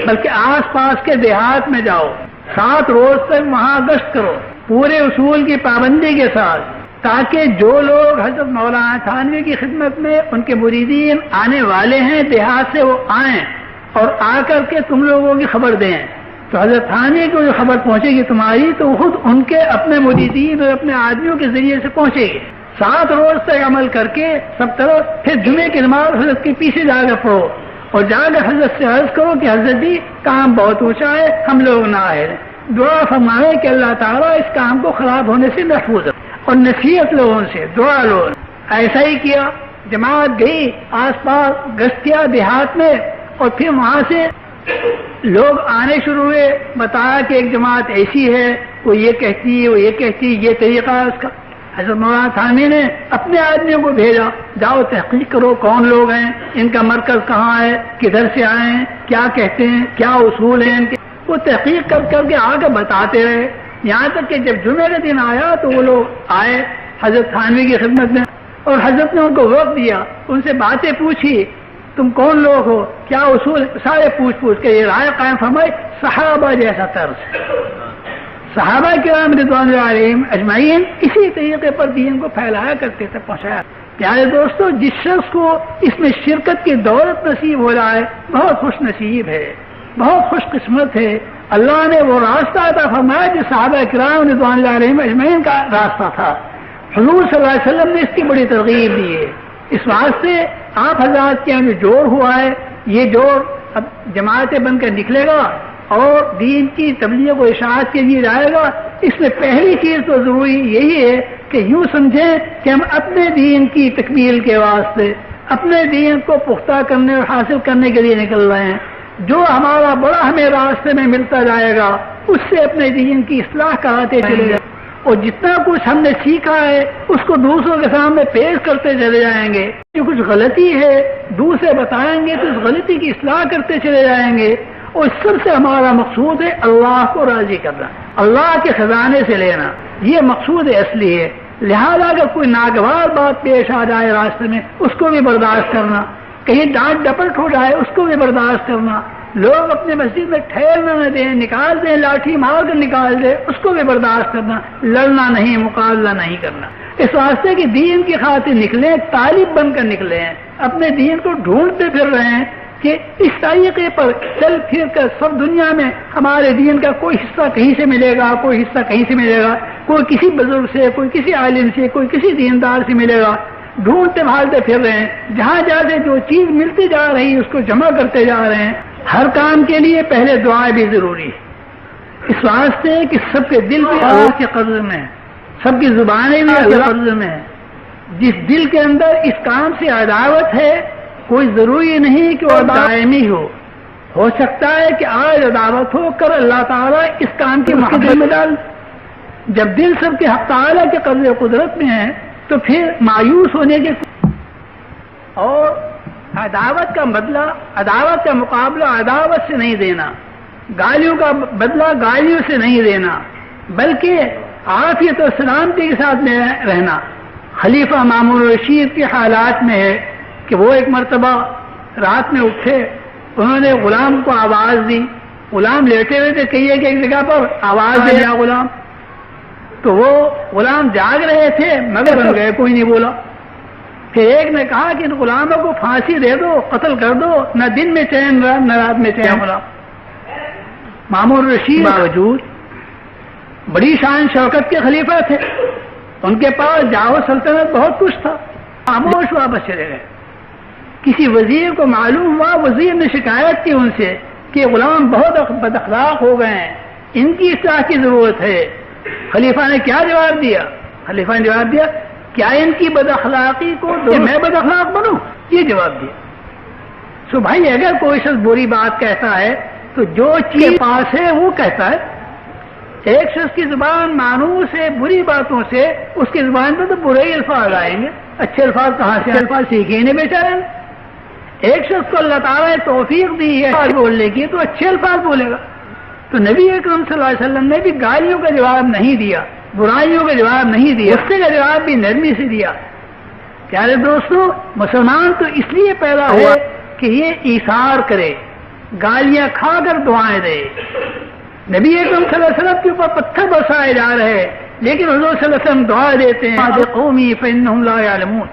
بلکہ آس پاس کے دیہات میں جاؤ، 7 روز تک وہاں گشت کرو پورے اصول کی پابندی کے ساتھ، تاکہ جو لوگ حضرت مولانا تھانوی کی خدمت میں ان کے مریدین آنے والے ہیں دیہات سے وہ آئیں اور آ کر کے تم لوگوں کی خبر دیں۔ تو حضرت تھانوی کو جو خبر پہنچے گی تمہاری تو خود ان کے اپنے مریدین اور اپنے آدمیوں کے ذریعے سے پہنچے گی۔ 7 روز تک عمل کر کے سب طرف پھر جمعے کی نماز حضرت کے پیچھے جا کر پڑھو، اور جا کر حضرت سے عرض کرو کہ حضرت جی کام بہت اونچا ہے، ہم لوگ نہ آئے، دعا فرمائے کہ اللہ تعالیٰ اس کام کو خراب ہونے سے محفوظ رکھے، اور نصیحت لوگوں سے دعا لو۔ ایسا ہی کیا، جماعت گئی، آس پاس گشت کیا دیہات میں، اور پھر وہاں سے لوگ آنے شروع ہوئے، بتایا کہ ایک جماعت ایسی ہے، وہ یہ کہتی ہے، وہ یہ کہتی ہے، یہ طریقہ ہے اس کا۔ حضرت مولانا تھانوی نے اپنے آدمیوں کو بھیجا، جاؤ تحقیق کرو کون لوگ ہیں، ان کا مرکز کہاں ہے، کدھر سے آئے ہیں، کیا کہتے ہیں، کیا اصول ہیں ان کے۔ وہ تحقیق کر کر کے آ کر بتاتے رہے، یہاں تک کہ جب جمعے کا دن آیا تو وہ لوگ آئے حضرت تھانوی کی خدمت میں، اور حضرت نے ان کو وقت دیا، ان سے باتیں پوچھی، تم کون لوگ ہو، کیا اصول، سارے پوچھ کے یہ رائے قائم فرمائی صحابہ جیسا طرز۔ صحابہ کرام رضوان اللہ علیہم اجمعین اسی طریقے پر دین کو پھیلایا کرتے تھے، پہنچایا۔ پیارے دوستو، جس شخص کو اس میں شرکت کی دولت نصیب ہو جائے بہت خوش نصیب ہے، بہت خوش قسمت ہے۔ اللہ نے وہ راستہ عطا فرمایا جو صحابہ کرام رضوان اللہ علیہم اجمعین کا راستہ تھا۔ حضور صلی اللہ علیہ وسلم نے اس کی بڑی ترغیب دی ہے۔ اس واسطے آپ حضرات کے یہاں جو جوڑ ہوا ہے، یہ جوڑ اب جماعتیں بن کر نکلے گا اور دین کی تبلیغ و اشاعت کے لیے جائے گا۔ اس میں پہلی چیز تو ضروری یہی ہے کہ یوں سمجھیں کہ ہم اپنے دین کی تکمیل کے واسطے، اپنے دین کو پختہ کرنے اور حاصل کرنے کے لیے نکل رہے ہیں۔ جو ہمارا بڑا ہمیں راستے میں ملتا جائے گا اس سے اپنے دین کی اصلاح کراتے چلے جائیں، اور جتنا کچھ ہم نے سیکھا ہے اس کو دوسروں کے سامنے پیش کرتے چلے جائیں گے۔ جو کچھ غلطی ہے دوسرے بتائیں گے تو اس غلطی کی اصلاح کرتے چلے جائیں گے، اور سب سے ہمارا مقصود ہے اللہ کو راضی کرنا، اللہ کے خزانے سے لینا، یہ مقصود اصلی ہے۔ لہذا اگر کوئی ناگوار بات پیش آ جائے راستے میں اس کو بھی برداشت کرنا، کہیں ڈانٹ ڈپٹ ہو جائے اس کو بھی برداشت کرنا، لوگ اپنے مسجد میں ٹھہرنا نہ دیں، نکال دیں، لاٹھی مار کر نکال دیں، اس کو بھی برداشت کرنا، لڑنا نہیں، مقابلہ نہیں کرنا۔ اس واسطے کہ دین کی خاطر نکلے، طالب بن کر نکلے ہیں، اپنے دین کو ڈھونڈتے پھر رہے ہیں کہ اس طریقے پر چل پھر کر سب دنیا میں ہمارے دین کا کوئی حصہ کہیں سے ملے گا، کوئی حصہ کہیں سے ملے گا، کوئی کسی بزرگ سے، کوئی کسی عالم سے، کوئی کسی دیندار سے ملے گا۔ ڈھونڈتے بھالتے پھر رہے ہیں، جہاں جاتے جو چیز ملتی جا رہی ہے اس کو جمع کرتے جا رہے ہیں۔ ہر کام کے لیے پہلے دعا بھی ضروری ہے، اس واسطے کہ سب کے دل بھی اللہ کے قبضے میں ہے، سب کی زبانیں بھی اللہ کے قبضے میں ہے۔ جس دل کے اندر اس کام سے عداوت ہے کوئی ضروری نہیں کہ وہ دائمی ہو سکتا ہے کہ آج عداوت ہو کر اللہ تعالیٰ اس کام کی محبت میں ڈال۔ جب دل سب کے حق تعالیٰ کے قبضے قدرت میں ہے تو پھر مایوس ہونے کے اور عداوت کا بدلہ، عداوت کا مقابلہ عداوت سے نہیں دینا، گالیوں کا بدلہ گالیوں سے نہیں دینا، بلکہ عافیت و سلامتی کے ساتھ میں رہنا۔ خلیفہ مامون الرشید کے حالات میں ہے کہ وہ ایک مرتبہ رات میں اٹھے، انہوں نے غلام کو آواز دی، غلام لیٹے ہوئے تھے، کہیے کہ ایک جگہ پر آواز دیا غلام، تو وہ غلام جاگ رہے تھے مگر بن گئے، کوئی نہیں بولا۔ پھر ایک نے کہا کہ ان غلاموں کو پھانسی دے دو، قتل کر دو، نہ دن میں چین نہ رات میں چین۔ غلام مامون الرشید باوجود بڑی شان شوکت کے خلیفہ تھے، ان کے پاس جاؤ سلطنت بہت کچھ تھا، خاموش واپس چلے گئے۔ کسی وزیر کو معلوم ہوا، وزیر نے شکایت کی ان سے کہ غلام بہت بد اخلاق ہو گئے ہیں، ان کی اصلاح کی ضرورت ہے۔ خلیفہ نے کیا جواب دیا؟ خلیفہ نے جواب دیا کیا ان کی بد اخلاقی کو میں بد اخلاق بنوں؟ یہ جواب دیا۔ سو بھائی اگر کوئی شخص بری بات کہتا ہے تو جو چیز پاس ہے وہ کہتا ہے۔ ایک شخص کی زبان مانوس ہے بری باتوں سے، اس کی زبان پہ تو برے ہی الفاظ آئیں گے، اچھے الفاظ کہاں سے الفاظ سیکھے نہیں بیچارے۔ ایک شخص کو اللہ تعالیٰ نے توفیق دی ہے بولنے کی تو اچھے الفاظ بولے گا۔ تو نبی اکرم صلی اللہ علیہ وسلم نے بھی گالیوں کا جواب نہیں دیا، برائیوں کا جواب نہیں دیا، غصے کا جواب بھی نرمی سے دیا۔ پیارے دوستو، مسلمان تو اس لیے پیدا ہوا کہ یہ ایثار کرے، گالیاں کھا کر دعائیں دے۔ نبی اکرم صلی اللہ علیہ وسلم کے اوپر پتھر برسائے جا رہے ہیں لیکن حضور صلی اللہ علیہ وسلم دعا دیتے ہیں قومی فإنهم لا يعلمون۔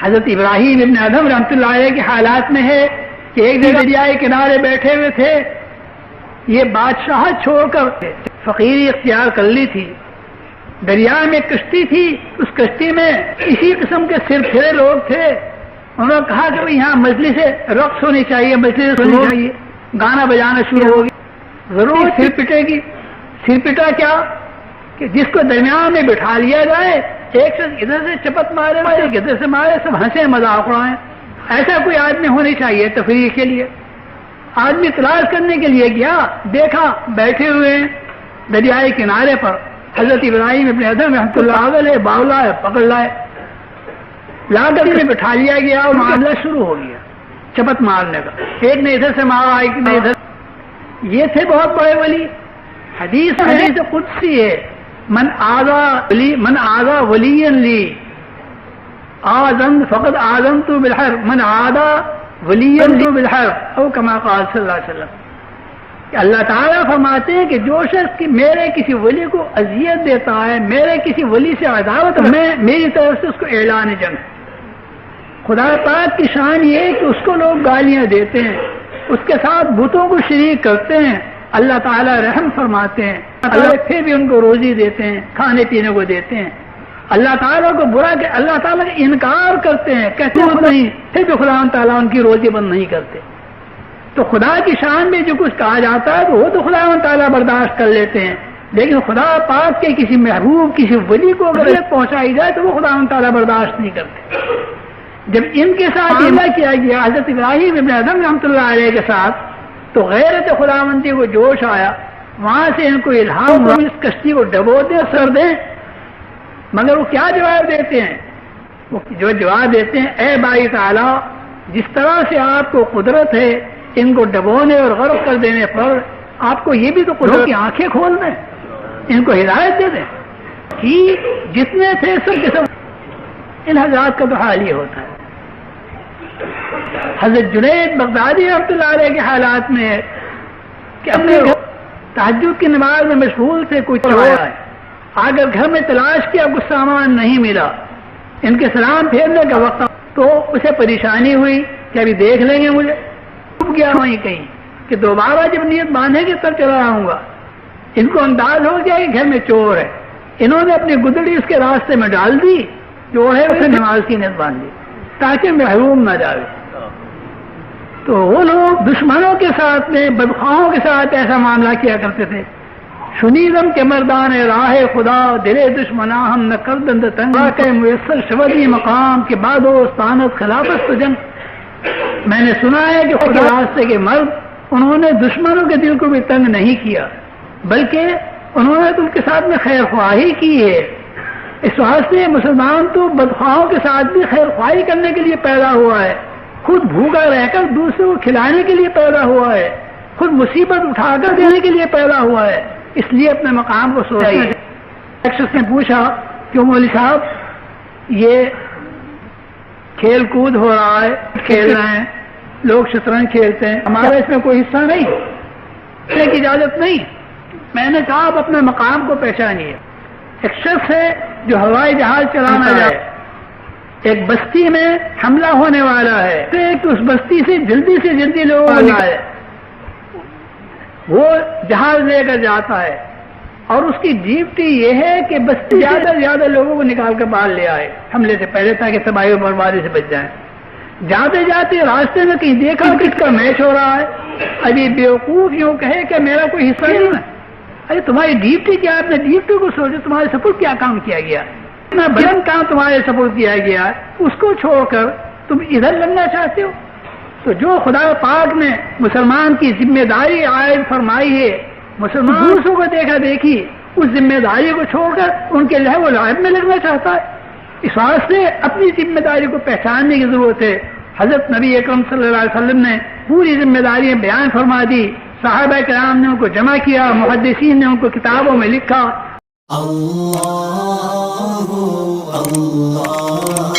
حضرت ابراہیم ابن ادھم رحمۃ اللہ علیہ کے حالات میں ہے کہ ایک جگہ دریا کے کنارے بیٹھے ہوئے تھے، یہ بادشاہ چھوڑ کر فقیری اختیار کر لی تھی، دریا میں کشتی تھی، اس کشتی میں اسی قسم کے سر پھرے لوگ تھے۔ انہوں نے کہا کہ یہاں مجلس رقص ہونی چاہیے، مجلس ہونی چاہیے، گانا بجانا شروع ہوگی، ضرور سر پٹے گی۔ سر پٹا کیا کہ جس کو درمیان میں بٹھا لیا جائے، ایک شخص ادھر سے چپت مارے، ایک ادھر سے مارے، سب ہنسے مذاق اڑائیں۔ ایسا کوئی آدمی ہونی چاہیے تفریح کے لیے۔ آدمی تلاش کرنے کے لیے گیا، دیکھا بیٹھے ہوئے ہیں دریائے کنارے پر حضرت ابراہیم ابن ادھم رحمۃ اللہ علیہ، باولا ہے، پکڑ لائے، لا کر میں بٹھا لیا گیا اور معاملہ شروع ہو گیا چپت مارنے کا۔ ایک نے ادھر سے مارا، ایک نے ادھر۔ یہ تھے بہت بڑے ولی۔ حدیث قدسی ہے، من آذا ولی لی آذن فقد آذنت بالحرب، من عادى ولیا لی بالحرب، او کما قال صلی اللہ علیہ وسلم۔ اللہ تعالیٰ فرماتے ہیں کہ جو شخص میرے کسی ولی کو اذیت دیتا ہے، میرے کسی ولی سے عداوت، میں میری طرف سے اس کو اعلان جنگ۔ خدا پاک کی شان یہ ہے کہ اس کو لوگ گالیاں دیتے ہیں، اس کے ساتھ بتوں کو شریک کرتے ہیں، اللہ تعالیٰ رحم فرماتے ہیں، اللہ پھر بھی ان کو روزی دیتے ہیں، کھانے پینے کو دیتے ہیں۔ اللہ تعالیٰ کو برا کہ اللہ تعالیٰ کا انکار کرتے ہیں، کہتے ہیں نہیں، پھر بھی خدا تعالیٰ ان کی روزی بند نہیں کرتے۔ تو خدا کی شان میں جو کچھ کہا جاتا ہے تو وہ تو خدا تعالیٰ برداشت کر لیتے ہیں، لیکن خدا پاک کے کسی محبوب کسی ولی کو اگر پہنچائی جائے تو وہ خدا تعالیٰ برداشت نہیں کرتے۔ جب ان کے ساتھ حملہ کیا گیا حضرت ابراہیم ابن ادم رحمۃ اللہ علیہ کے ساتھ، تو غیرت خداوندی کو جوش آیا، وہاں سے ان کو الہام ہوا اس کشتی کو ڈبو دیں، سر دیں۔ مگر وہ کیا جواب دیتے ہیں؟ وہ جو جواب دیتے ہیں، اے باری تعالیٰ، جس طرح سے آپ کو قدرت ہے ان کو ڈبونے اور غرق کر دینے پر، آپ کو یہ بھی تو قدرت کی آنکھیں کھول دیں، ان کو ہدایت دے دیں کہ جتنے تھے سب کے سب۔ ان حضرات کا تو حال یہ ہوتا ہے۔ حضرت جنید بغدادی رحمۃ اللہ علیہ کے حالات میں کہ اپنے تہجد کی نماز میں مشغول تھے، کوئی چلایا ہے، اگر گھر میں تلاش کیا کچھ سامان نہیں ملا، ان کے سلام پھیرنے کا وقت تو اسے پریشانی ہوئی کہ ابھی دیکھ لیں گے، مجھے ڈوب گیا وہیں کہیں کہ دوبارہ جب نیت باندھے گے تب چلا آؤں گا۔ ان کو انداز ہو گیا کہ گھر میں چور ہے، انہوں نے اپنی گدڑی اس کے راستے میں ڈال دی، جو ہے اسے نماز کی نیت باندھ دی تاکہ محروم نہ جائے۔ تو وہ لوگ دشمنوں کے ساتھ میں بدخواہوں کے ساتھ ایسا معاملہ کیا کرتے تھے۔ شنیدم کے مردان راہ خدا دلے دشمنا ہم نہ کردند تنگ کے میسر شودی مقام کے بعد و استانت خلافت جنگ۔ میں نے سنا ہے کہ خدا راستے کے مرد انہوں نے دشمنوں کے دل کو بھی تنگ نہیں کیا، بلکہ انہوں نے تو ان کے ساتھ میں خیر خواہی کی ہے۔ اس واسطے مسلمان تو بدخواہوں کے ساتھ بھی خیر خواہی کرنے کے لیے پیدا ہوا ہے، خود بھوکا رہ کر دوسروں کو کھلانے کے لیے پیدا ہوا ہے، خود مصیبت اٹھا کر دینے کے لیے پیدا ہوا ہے۔ اس لیے اپنے مقام کو سوچنا۔ ایک شخص نے پوچھا کہ مولوی صاحب یہ کھیل کود ہو رہا ہے، کھیل رہے ہیں لوگ، شطرنج کھیلتے ہیں، ہمارا اس میں کوئی حصہ نہیں، اس کی اجازت نہیں۔ میں نے کہا آپ اپنے مقام کو پہچانیے۔ ایک شخص ہے جو ہوائی جہاز چلانا جائے، ایک بستی میں حملہ ہونے والا ہے کہ اس بستی سے جلدی لوگ آئے، وہ جہاز لے کر جاتا ہے اور اس کی ڈیوٹی یہ ہے کہ بستی زیادہ سے زیادہ لوگوں کو نکال کر باہر لے آئے حملے سے پہلے، تاکہ تباہی و بربادی سے بچ جائیں۔ جاتے جاتے راستے میں کہیں دیکھا کس کا میچ ہو رہا ہے، ابھی بیوقوف یوں کہے کہ میرا کوئی حصہ نہیں ہے۔ ارے تمہاری ڈیوٹی کیا؟ اپنے ڈیوٹی کو سوچو، تمہارے سپورٹ کیا کام کیا گیا، اتنا بلند کام تمہارے سپورٹ کیا گیا، اس کو چھوڑ کر تم ادھر لگنا چاہتے ہو۔ تو جو خدا پاک نے مسلمان کی ذمہ داری عائد فرمائی ہے، مسلمان دوسروں کو دیکھا دیکھی اس ذمہ داری کو چھوڑ کر ان کے لہو و لعب میں لگنا چاہتا ہے۔ اس واسطے اپنی ذمہ داری کو پہچاننے کی ضرورت ہے۔ حضرت نبی اکرم صلی اللہ علیہ وسلم نے پوری ذمہ داریاں بیان فرما دی، صحابہ کرام نے ان کو جمع کیا، محدثین نے ان کو کتابوں میں لکھا۔ اللہ اللہ